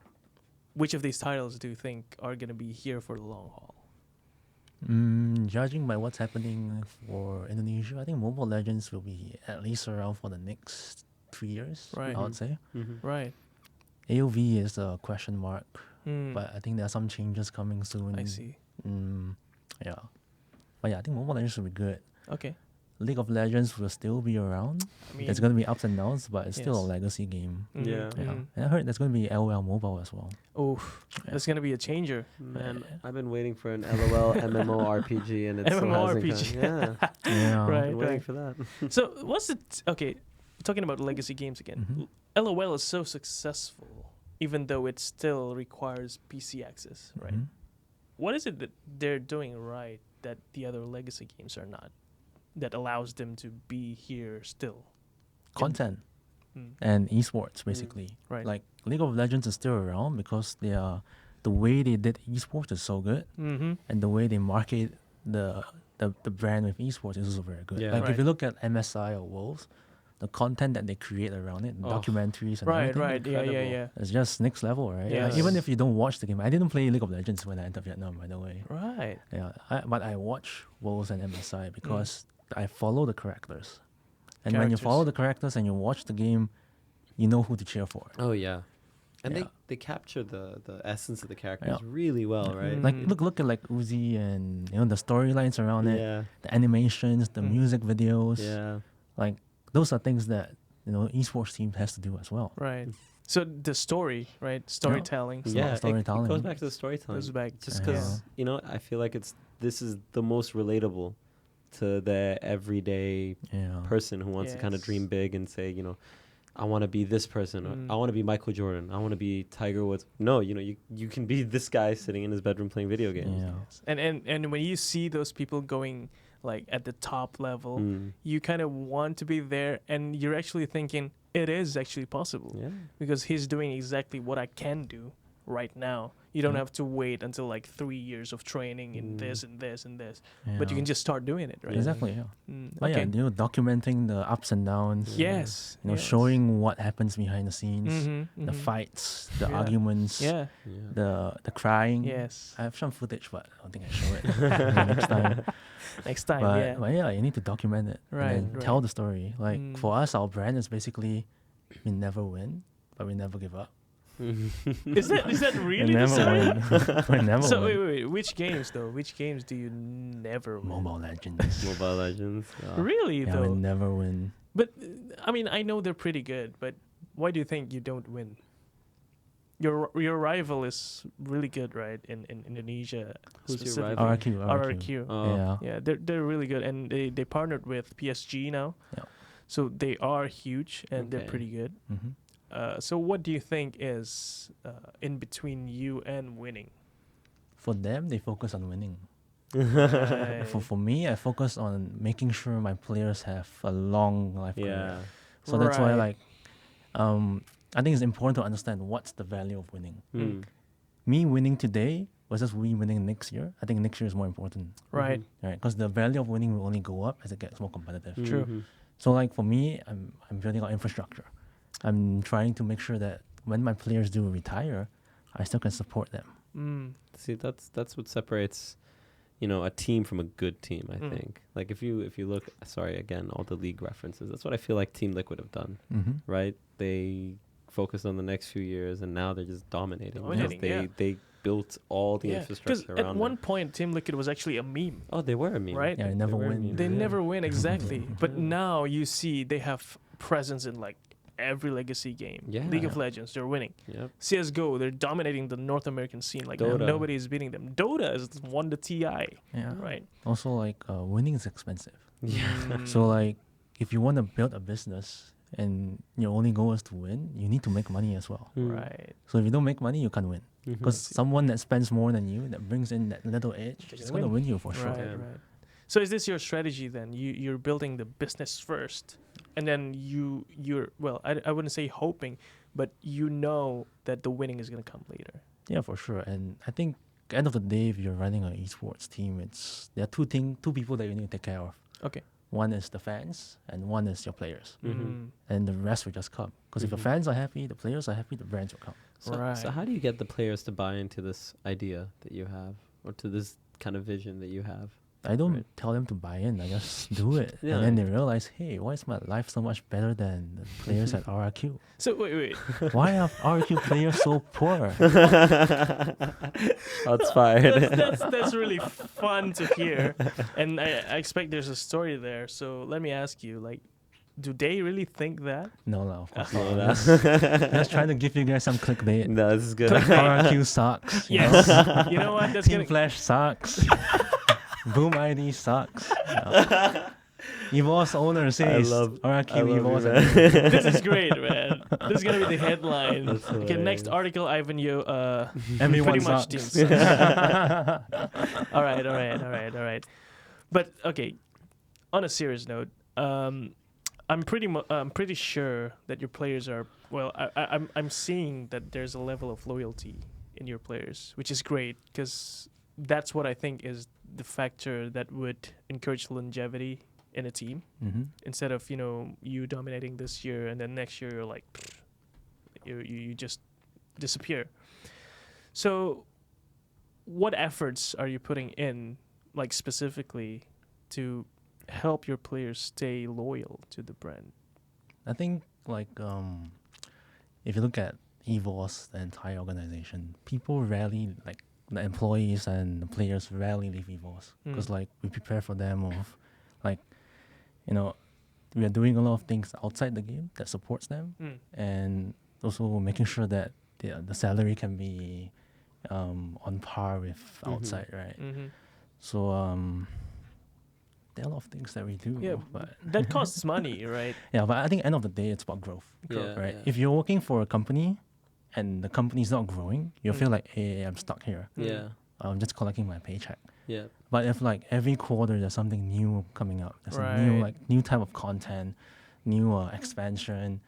Which of these titles do you think are gonna be here for the long haul? Judging by what's happening for Indonesia, I think Mobile Legends will be at least around for the next 3 years. Right. I would say. Mm-hmm. Right. AOV is a question mark, Mm, but I think there are some changes coming soon. I see. Yeah. But yeah, I think Mobile Legends will be good. Okay. League of Legends will still be around. I mean, There's going to be ups and downs, but it's still a Yes. legacy game. mhm, Yeah. Yeah. mhm. And I heard there's going to be LOL Mobile as well. Oh, that's gonna be a changer. Man, I've been waiting for an LOL MMORPG, and it still hasn't MMORPG. come. Yeah. Yeah. Right. Been waiting for that. So what's it? Okay, talking about legacy games again. Mhm. LOL is so successful, even though it still requires PC access, right? Mhm. What is it that they're doing right that the other legacy games are not? That allows them to be here still. Content Mm, and esports, basically. right. Like League of Legends is still around because the way they did esports is so good, Mm-hmm. and the way they market the brand with esports is also very good. Yeah. Like Right. if you look at MSI or Wolves, the content that they create around it, Oh. documentaries and Right. everything, Right. Yeah. Yeah. Incredible. Yeah. it's just next level, right? Yes. Like, even if you don't watch the game, I didn't play League of Legends when I entered Vietnam, by the way. Right. Yeah, but I watch Wolves and MSI Mm. because I follow the characters. And when you follow the characters and you watch the game, you know who to cheer for. Oh yeah. And Yeah. they capture the essence of the characters Yeah. really well, right? Like Mm. look at like Uzi and the storylines around it, Yeah. the animations, the Mm. music videos. Yeah. Like those are things that esports team has to do as well. Right. So the story, right? Storytelling. It's Yeah. about storytelling. It goes back to the storytelling. Goes back. Just Yeah. because I feel like this is the most relatable to the everyday Yeah. person who wants to kind of Yes. dream big and say, I want to be this person. Or, Mm. I want to be Michael Jordan. I want to be Tiger Woods. No, you can be this guy sitting in his bedroom playing video games. Yeah. Yes. And when you see those people going like at the top level, Mm. you kind of want to be there, and you're actually thinking it is actually possible Yeah. because he's doing exactly what I can do right now. You don't Yeah. have to wait until like 3 years of training in Mm. this and this and this, Yeah. but you can just start doing it, right? Exactly. Yeah. But Okay. yeah, documenting the ups and downs. Yes. yes. Showing what happens behind the scenes, Mhm, the mhm. fights, the Yeah. arguments, Yeah. Yeah. the crying. Yes. I have some footage, but I don't think I show it. Maybe next time. Next time. But, yeah. but yeah, you need to document it. Right, And then right. tell the story. Like Mm. for us, our brand is basically we never win, but we never give up. Is that We really the never story? win. We never So win. wait. Which games though? Which games do you never win? Mobile Legends. Mobile Legends. Really Yeah, though? we never win. But I mean, I know they're pretty good, but why do you think you don't win? Your rival is really good, right? In Indonesia, Who's your specifically. rival? RRQ. RRQ. Oh. Yeah. Yeah, they're really good, and they partnered with PSG now. Yeah. So they are huge and they're Okay. pretty good. hmm So what do you think is in between you and winning? For them, they focus on winning. Right. For me, I focus on making sure my players have a long life Yeah. career. So that's why, Right. like, I think it's important to understand what's the value of winning. Mm. Me winning today versus we winning next year. I think next year is more important, Right. Mm-hmm. right? Because the value of winning will only go up as it gets more competitive. True. Mhm. So, like for me, I'm building out infrastructure. I'm trying to make sure that when my players do retire, I still can support them. Mm. See, that's what separates, a team from a good team. I Mm. think. Like if you look, sorry again, all the league references. That's what I feel like Team Liquid have done. Mm-hmm. Right? They focused on the next few years, and now they're just dominating. Dominating, because they built all the Yeah, because infrastructure at around one them. point, Team Liquid was actually a meme. Oh, they were a meme. Right? Yeah, they never were a win. meme, They yeah. never win exactly, but Yeah. now you see they have presence in like every legacy game. Yeah. League of Legends, they're winning. Yep. CS:GO, they're dominating the North American scene. Like Dota. nobody is beating them. Dota has won the TI, Yeah. right? Also, like winning is expensive. Yeah. Mm. So, like, if you want to build a business and your only goal is to win, you need to make money as well. Mm. Right. So if you don't make money, you can't win. Mhm. Because someone that spends more than you, that brings in that little edge, They're is gonna going to win. win you for sure. Right, Yeah. right. So is this your strategy then? You're building the business first, and then you're well, I wouldn't say hoping, but you know that the winning is gonna come later. Yeah, for sure. And I think at the end of the day, if you're running an esports team, there are two people that you need to take care of. Okay. One is the fans, and one is your players. Mhm. And the rest will just come. Because if the Mhm. fans are happy, the players are happy, the brands will come. So Right. how do you get the players to buy into this idea that you have, or to this kind of vision that you have? I don't Right. tell them to buy in. I just do it, Yeah. and then they realize, hey, why is my life so much better than the players at RRQ? So wait. Why are RRQ players so poor? That's fired. That's really fun to hear, and I expect there's a story there. So let me ask you, like, do they really think that? No, of course No, not. no. Just trying to give you guys some clickbait. No, this is good. RRQ sucks. you know? Yes. You know what? That's Team gonna. Flash sucks. Boom ID sucks. Evos owner says RRQ I love Evos. you, man. This is great, man. This is gonna be the headline. That's Okay, next hilarious. article, Ivan, you Everyone pretty much sucks. teams. all right. But okay, on a serious note, I'm pretty sure that your players are well. I'm seeing that there's a level of loyalty in your players, which is great because that's what I think is the factor that would encourage longevity in a team hmm instead of you dominating this year and then next year you're like you just disappear. So what efforts are you putting in, like specifically, to help your players stay loyal to the brand? I think like if you look at Evos, the entire organization, people rarely, like the employees and the players rarely leave Evos because like we prepare for them of like, you know, we are doing a lot of things outside the game that supports them, and also making sure that the salary can be on par with outside, right? So there are a lot of things that we do. Yeah, but that costs money, right? yeah, but I think end of the day it's about growth, Yeah, right? yeah. If you're working for a company and the company's not growing, you'll feel like, hey, I'm stuck here. Yeah. I'm just collecting my paycheck. Yeah. But if like every quarter there's something new coming up, there's a new Right. like new type of content, new expansion,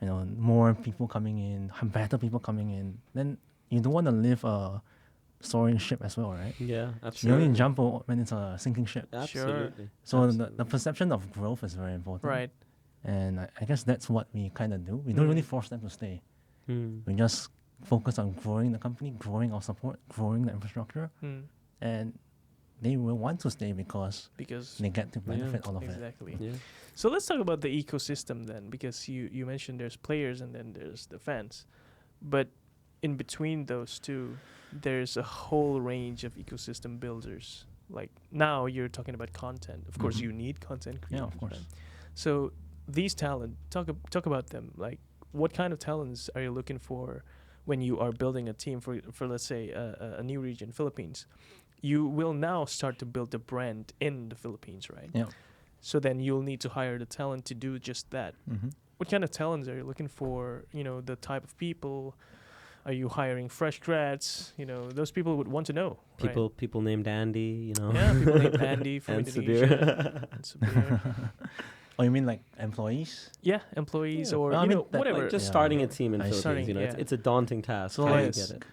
you know, more people coming in, better people coming in, then you don't want to live a soaring ship as well, right? Yeah. You Absolutely. only jump when it's a sinking ship. Absolutely. So Absolutely. the perception of growth is very important. Right. And I guess that's what we kind of do. We don't really force them to stay. We just focus on growing the company, growing our support, growing the infrastructure, and they will want to stay because they get to benefit all of it. Exactly. Yeah. So let's talk about the ecosystem then, because you mentioned there's players and then there's the fans, but in between those two, there's a whole range of ecosystem builders. Like now you're talking about content. Of course, you need content creators. Yeah, of course. right? So these talent, talk about them. Like what kind of talents are you looking for when you are building a team for let's say a new region, Philippines? You will now start to build a brand in the Philippines, right? Yeah. So then you'll need to hire the talent to do just that. What kind of talents are you looking for? You know, the type of people. Are you hiring fresh grads? You know, those people would want to know. right? People named Andy, you know. Yeah, people named Andy from And Indonesia. And Sabir. Oh, you mean like employees? Yeah, employees Yeah. or Well, I you mean, know that- whatever. Like just Yeah. starting a team in I see. Philippines, you know, Starting, yeah. it's a daunting task. So I like- get it.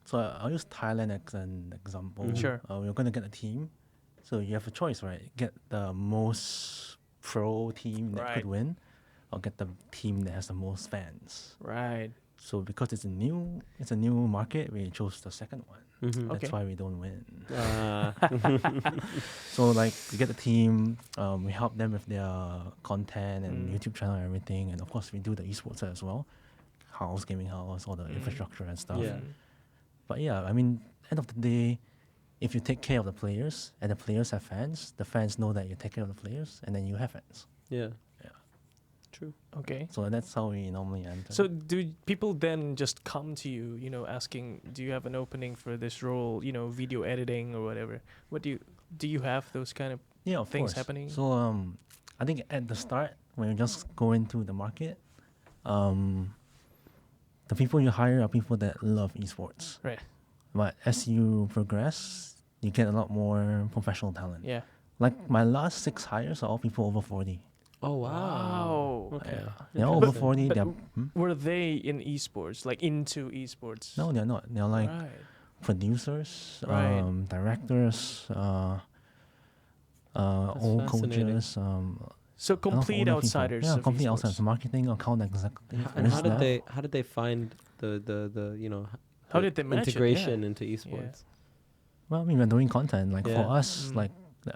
So I'll use Thailand as an example. Sure. We're gonna get a team, so you have a choice, right? Get the most pro team that Right. could win, or get the team that has the most fans. Right. So because it's a new market, we chose the second one. Mhm. Okay. That's why we don't win. Uh, So like we get the team, we help them with their content and Mm. YouTube channel and everything, and of course we do the esports as well, gaming house, all the infrastructure and stuff. Yeah. But yeah, I mean, end of the day, if you take care of the players and the players have fans, the fans know that you take care of the players, and then you have fans. yeah. Yeah. True. Okay. So that's how we normally enter. So do people then just come to you, you know, asking, do you have an opening for this role, you know, video editing or whatever? What do you have those kind of yeah, of things course. happening? So I think at the start when you just go into the market, the people you hire are people that love esports. Right. But as you progress, you get a lot more professional talent. Yeah. Like my last 6 hires are all people over 40. Oh wow. Wow. Okay. They're all over Interesting. 40. But They're were they in esports, like into esports? no, they're not. They're like right. producers, Right. directors, old fascinating. coaches. So a lot of complete older people. outsiders. Yeah, of complete esports. outsiders. Marketing, account executive. And this, how did that. how did they find the you know How the did they match it? integration Yeah. into esports? Well, I mean, we're doing content. Like Yeah. for us, Mm.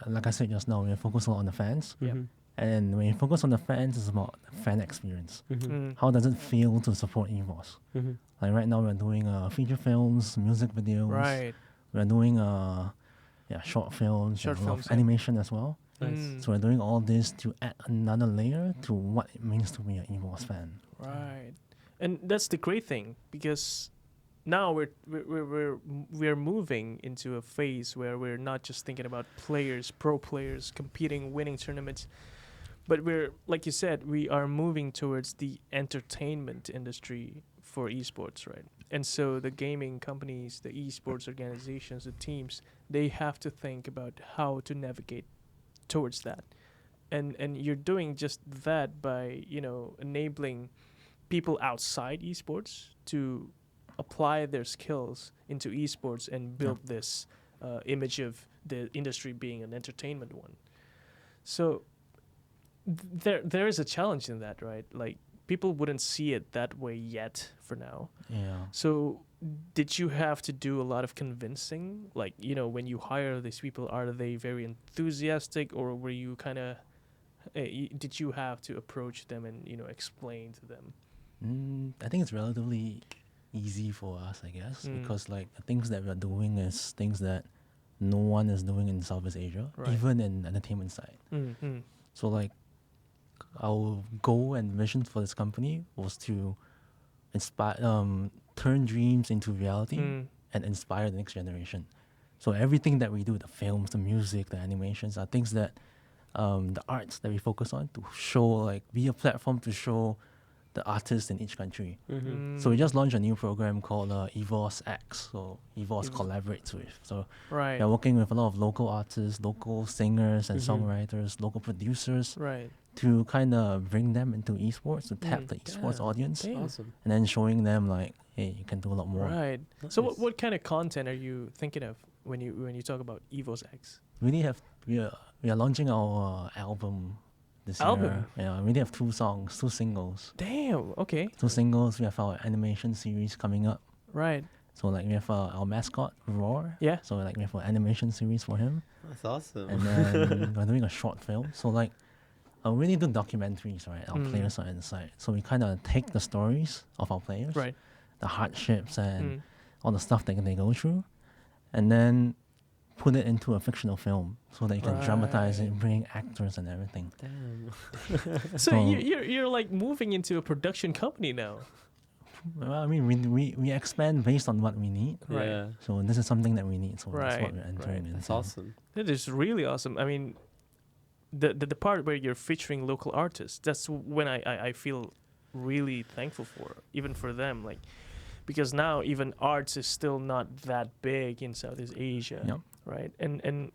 like I said just now, we focus a lot on the fans. Yep. Mhm. And when you focus on the fans, it's about fan experience. Mhm. Mm. How does it feel to support Evos? Mhm. Like right now, we're doing feature films, music videos. Right. We're doing short films, Short and a lot films, of yeah. animation as well. Nice. Mm. So we're doing all this to add another layer to what it means to be an Evos fan. Right. And that's the great thing, because now we're moving into a phase where we're not just thinking about pro players competing, winning tournaments, but we're, like you said, we are moving towards the entertainment industry for esports, right? And so the gaming companies, the esports organizations, the teams, they have to think about how to navigate towards that. And you're doing just that by, you know, enabling people outside esports to apply their skills into esports and build this image of the industry being an entertainment one. So there is a challenge in that, right? Like people wouldn't see it that way yet for now. Yeah. So did you have to do a lot of convincing? Like, you know, when you hire these people, are they very enthusiastic, or were you kind of did you have to approach them and, you know, explain to them? I think it's relatively easy for us, I guess, because like the things that we're doing is things that no one is doing in Southeast Asia, Right. even in entertainment side. Mm-hmm. So like our goal and vision for this company was to inspire, turn dreams into reality and inspire the next generation. So everything that we do, the films, the music, the animations, are things that the arts that we focus on to show, like, be a platform to show the artists in each country. So we just launched a new program called Evos X. So Evos collaborates with. So Right. we're working with a lot of local artists, local singers and songwriters, local producers Right. to kind of bring them into esports, to tap the esports Yeah. audience, Damn. Awesome. and then showing them like, hey, you can do a lot more. Right. So Nice. what kind of content are you thinking of when you talk about Evos X? We are launching our album this Album? year. Yeah, we have 2 songs, 2 singles. Damn. Okay. 2 singles. We have our animation series coming up. Right. So like we have our mascot Roar. Yeah. So like we have an animation series for him, That's awesome. and then we're doing a short film. So like, we really do documentaries, right? Our players are inside. So we kind of take the stories of our players, Right. the hardships and all the stuff that they go through, and then put it into a fictional film so that you can dramatize it, Right. bring actors and everything. Damn. So So- you're like moving into a production company now. Well, I mean, we expand based on what we need. Right. Yeah. So this is something that we need. So that's Right, what we're entering right. into. That's awesome. That is really awesome. I mean, the part where you're featuring local artists, that's when I feel really thankful for, even for them, like, because now even arts is still not that big in Southeast Asia, Yep. right? And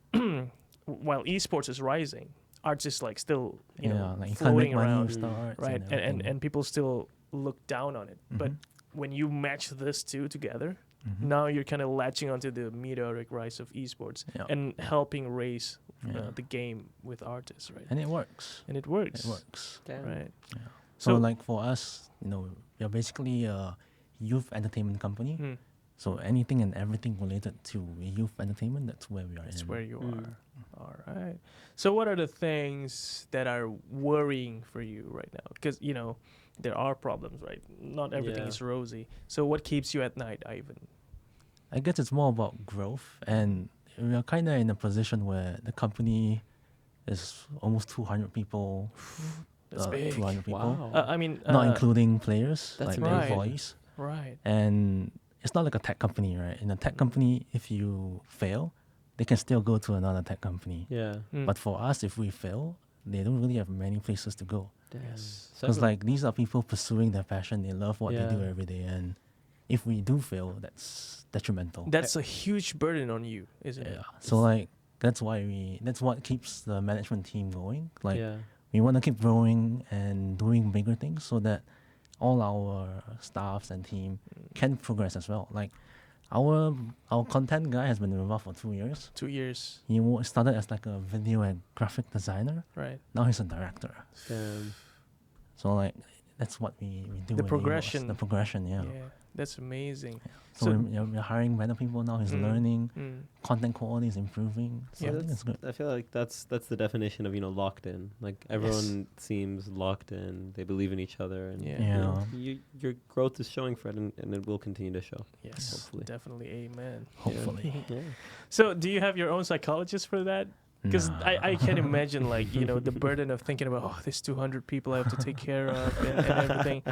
while esports is rising, arts is like still you know Like you can't make floating money around, with the arts right? and And everything. people still look down on it, but Mhm. when you match this two together, Mhm. now you're kind of latching onto the meteoric rise of esports Yeah. and helping raise Yeah. the game with artists, right? And it works. And it works. It works. Damn. Right. So, So- like for us, we're basically a youth entertainment company. Hmm. So anything and everything related to youth entertainment, that's where we are That's in. where you Mm. are. All right. So what are the things that are worrying for you right now? Because, there are problems, right? Not everything Yeah. is rosy. So what keeps you at night, Ivan? I guess it's more about growth, and we are kind of in a position where the company is almost 200 people. That's big. 200 people, Wow. I mean, not including players, That's like amazing. employees. Right. And it's not like a tech company, right? In a tech company, if you fail, they can still go to another tech company. Yeah. Mm. But for us, if we fail, they don't really have many places to go. Damn. Yes. So Because everyone- like these are people pursuing their passion. They love what they do Yeah. every day, and if we do fail, that's detrimental. That's a huge burden on you, isn't Yeah. it? So like that's what keeps the management team going. Like yeah. we want to keep growing and doing bigger things so that all our staffs and team can progress as well. Like our content guy has been involved for 2 years. 2 years, He started as like a video and graphic designer. right? Now he's a director. Damn. So like that's what we do. The in Evos, progression. The progression, yeah. That's amazing. So, So- we're hiring better people now. He's Mm. learning. Mm. Content quality is improving. So Yeah. I think it's good. I feel like that's the definition of locked in. Like everyone seems locked in. They believe in each other, and Yeah. Yeah. your growth is showing for it, and it will continue to show. Yes, Hopefully. definitely. Amen. Hopefully. Yeah. So, do you have your own psychologist for that? Because Nah. I can imagine, like, the burden of thinking about, there's 200 people I have to take care of and everything.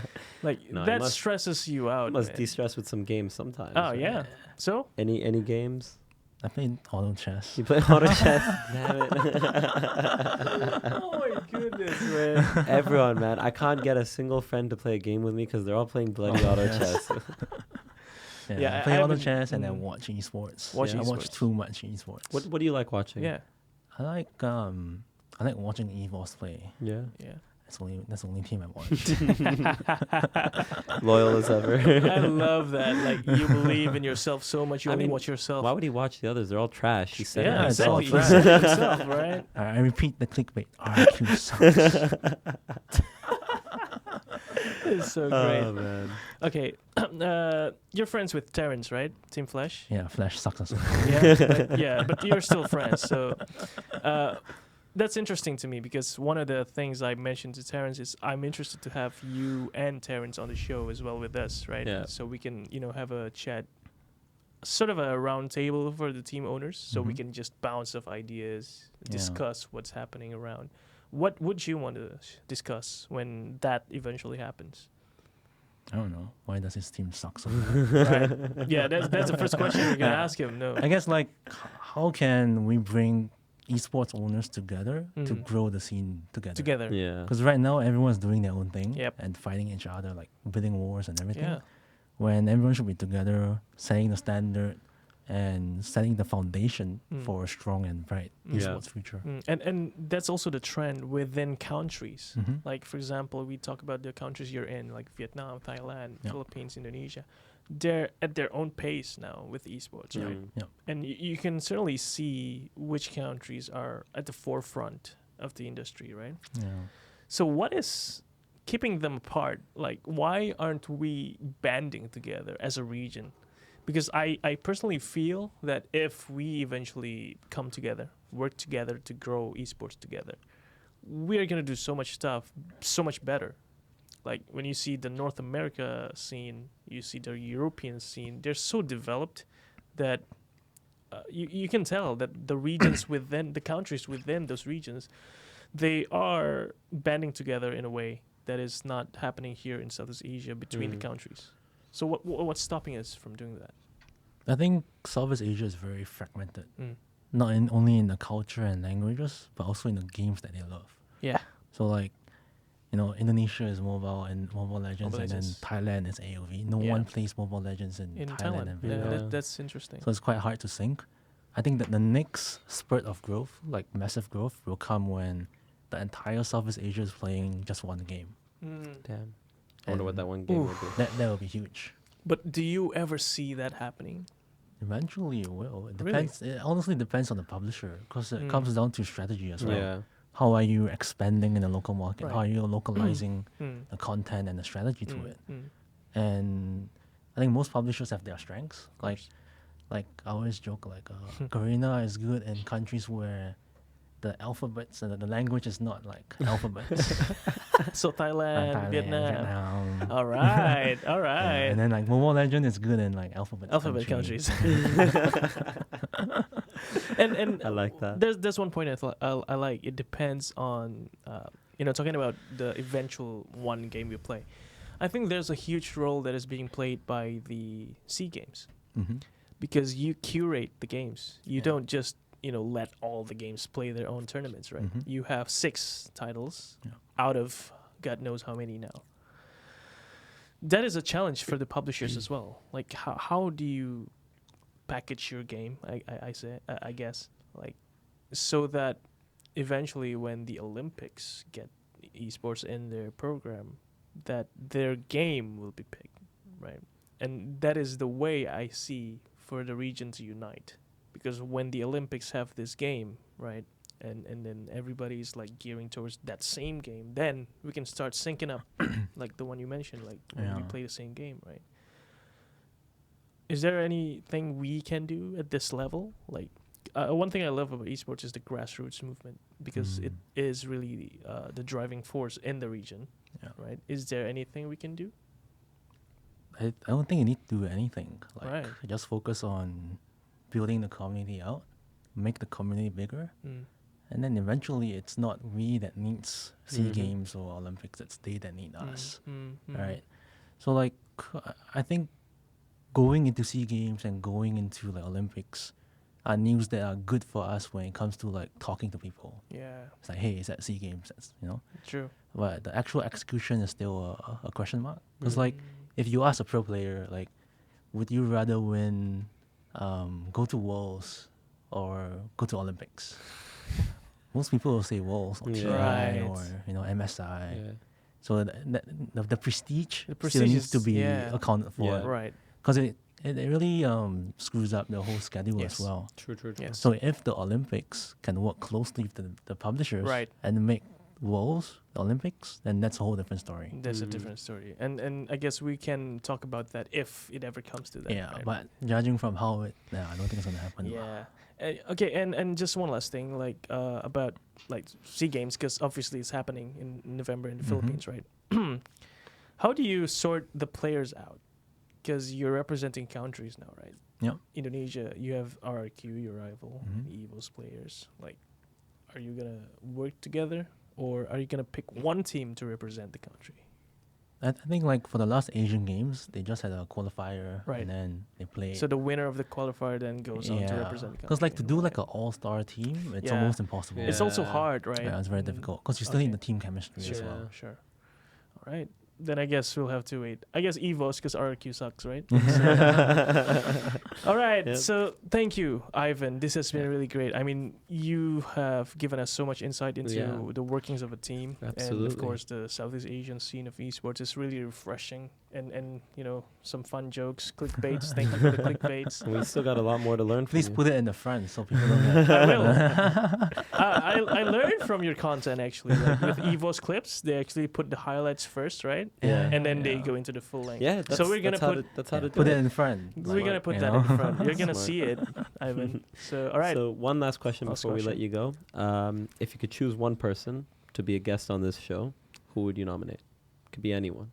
Like, No, you that must- stresses you out. Must man. de-stress with some games sometimes. Oh, right? yeah. So, Any games? I played auto chess. You play auto chess? Damn it. oh my goodness, man. Everyone, man. I can't get a single friend to play a game with me because they're all playing bloody Oh, auto yes. chess. Yeah, I play I auto haven't- chess and then mm. watch esports. Watch I watch esports. too much esports. What do you like watching? Yeah, I like watching Evos play. Yeah. yeah. That's the only team I watch. Loyal as ever. I love that. Like, you believe in yourself so much, you I only mean, watch yourself. Why would he watch the others? They're all trash. He said Yeah, it it's all exactly. himself. He said it himself, right? I repeat the clickbait. RQ sucks. It's so great. Oh man. Okay, you're friends with Terrence, right? Team Flash. Yeah, Flash sucks as well. Yeah, but you're still friends. So, that's interesting to me because one of the things I mentioned to Terrence is I'm interested to have you and Terrence on the show as well with us, right? Yeah. So we can, have a chat, sort of a round table for the team owners, so we Mhm. can just bounce off ideas, Yeah. discuss what's happening around. What would you want to discuss when that eventually happens? I don't know. Why does his team suck so bad? Right? Yeah, that's the first question we're gonna ask him. No. I guess like how can we bring esports owners together to Mhm. grow the scene together? Together. Yeah. Because right now everyone's doing their own thing Yep. and fighting each other, like bidding wars and everything. Yeah. When everyone should be together, setting the standard and setting the foundation Mm. for a strong and bright Mm. Yeah. esports future. And that's also the trend within countries. Mhm. Like for example, we talk about the countries you're in, like Vietnam, Thailand, Yeah. Philippines, Indonesia. They're at their own pace now with esports, right? Mm. And you can certainly see which countries are at the forefront of the industry, right? Yeah. So what is keeping them apart? Like, why aren't we banding together as a region? Because I personally feel that if we eventually come together, work together to grow esports together, we are going to do so much stuff so much better. Like when you see the North America scene, you see the European scene, they're so developed that you can tell that the regions within the countries within those regions, they are banding together in a way that is not happening here in Southeast Asia between the Mm. countries. So what's stopping us from doing that? I think Southeast Asia is very fragmented. Mm. Not only in the culture and languages, but also in the games that they love. Yeah. So like, Indonesia is mobile and Mobile Legends, Mobile and then Legends. Thailand is AOV. No Yeah. one plays Mobile Legends in In Thailand Thailand, and yeah, Vietnam. Yeah. that's interesting. So it's quite hard to sync. I think that the next spurt of growth, like massive growth, will come when the entire Southeast Asia is playing just one game. Damn. I wonder what And that one game would be. That will be huge. But do you ever see that happening? Eventually it will. It Really? depends. It honestly depends on the publisher because it Mm. comes down to strategy as well. Yeah. How are you expanding in the local market? How are Right. you localizing Mm. the content and the strategy to Mm. it? Mm. And I think most publishers have their strengths. Of course. Like I always joke, like Garena is good in countries where the alphabets and the language is not like alphabets. So Thailand, Thailand, Vietnam. Vietnam. All right, all Yeah, right. and then like Mobile Legend is good in like Alphabet countries. and I like that. There's one point I like. It depends on talking about the eventual one game you play. I think there's a huge role that is being played by the C games Mm-hmm. because you curate the games. You Yeah. don't just let all the games play their own tournaments, right? Mhm. You have 6 titles Yeah. out of God knows how many now. That is a challenge for the publishers as well. Like how do you package your game? I guess like so that eventually when the Olympics get esports in their program, that their game will be picked, right? And that is the way I see for the region to unite, because when the Olympics have this game, right, and then everybody's like gearing towards that same game, then we can start syncing up, like the one you mentioned, like when we Yeah. play the same game, right? Is there anything we can do at this level? Like, one thing I love about esports is the grassroots movement, because it is really the driving force in the region, Yeah. right? Is there anything we can do? I don't think you need to do anything. Like Right. just focus on building the community out, make the community bigger, Mm. and then eventually it's not we that needs SEA Mhm. Games or Olympics, it's they that need us. Mm, mm, Right. So like I think going into SEA Games and going into like Olympics are news that are good for us when it comes to like talking to people. Yeah, It's like, hey, it's at SEA Games, that's true. but the actual execution is still a question mark. Because Mm. like if you ask a pro player, like, would you rather win, go to Worlds or go to Olympics? Most people will say Worlds or Yeah. TI Right. or MSI. Yeah. So the prestige The still prestige needs to is- be yeah. accounted for. Yeah. Right. Because it really screws up the whole schedule Yes. as well. True. Yes. So if the Olympics can work closely with the publishers Right. and make Worlds, the Olympics, then that's a whole different story. That's a different story, and I guess we can talk about that if it ever comes to that. Yeah, right? but judging from how it, I don't think it's gonna happen. Yeah. Okay, and just one last thing, like about like Sea Games, because obviously it's happening in November in the Philippines, right? How do you sort the players out? Because you're representing countries now, right? Yep. Indonesia, you have RRQ, your rival, Evos players. Like, are you gonna work together, or are you gonna pick one team to represent the country? I think like for the last Asian Games, they just had a qualifier, Right. and then they played. So the winner of the qualifier then goes on to represent the country. Because like to do like an all-star team, it's Yeah. almost impossible. It's also Yeah. hard, right? Yeah, it's very difficult because you still need the team chemistry as Sure, well. sure. All right. Then I guess we'll have to wait. I guess Evos, because RRQ sucks, right? All right. Yep. So thank you, Ivan. This has been really great. I mean, you have given us so much insight into Yeah. the workings of a team. And of Absolutely. course, the Southeast Asian scene of esports is really refreshing. And you know, some fun jokes, clickbaits. Thank you for the clickbaits. We still got a lot more to learn from Please you. put it in the front so people don't get. I will. I learned from your content actually. Like with Evos clips, they actually put the highlights first, right? Yeah. And then they Yeah. go into the full length. Yeah, that's, So we're gonna that's how put- to, that's how to do Put it it. in front. We're gonna put you that know? in the front. You're gonna Smart. see it, Ivan. So all right. So one last question Last before we let question. you go. If you could choose one person to be a guest on this show, who would you nominate? Could be anyone.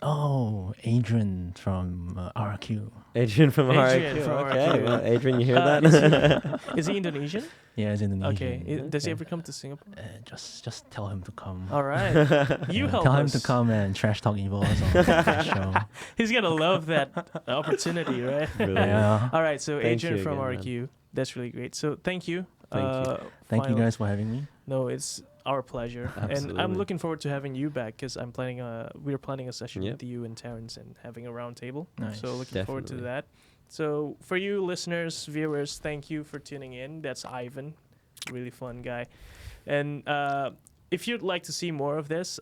Oh, Adrian from RQ. Adrian from Adrian RIQ. from Okay, RIQ. well, Adrian, you hear Uh, that? Is he Indonesian? Yeah, he's Indonesian. Okay. Does he Okay. ever come to Singapore? Just tell him to come. All right. You Yeah, help tell him us. to come and trash talk Evos on the show. He's gonna love that opportunity, right? Brilliant. Yeah. All right. So Thank Adrian you from again, RQ. That's really great. So thank you. Thank you. Thank you final- guys for having me. No, it's our pleasure, and I'm Absolutely. looking forward to having you back because we're planning a session Yep. with you and Terrence and having a round table. Nice. So looking forward to Definitely. that. So for you listeners, viewers, thank you for tuning in. That's Ivan, really fun guy, and if you'd like to see more of this,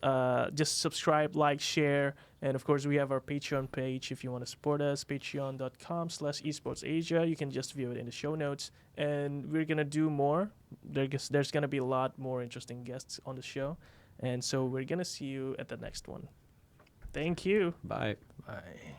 just subscribe, like, share, and of course we have our Patreon page if you want to support us. Patreon.com/esportsasia. You can just view it in the show notes, and we're gonna do more. There's gonna be a lot more interesting guests on the show, and so we're gonna see you at the next one. Thank you. Bye. Bye.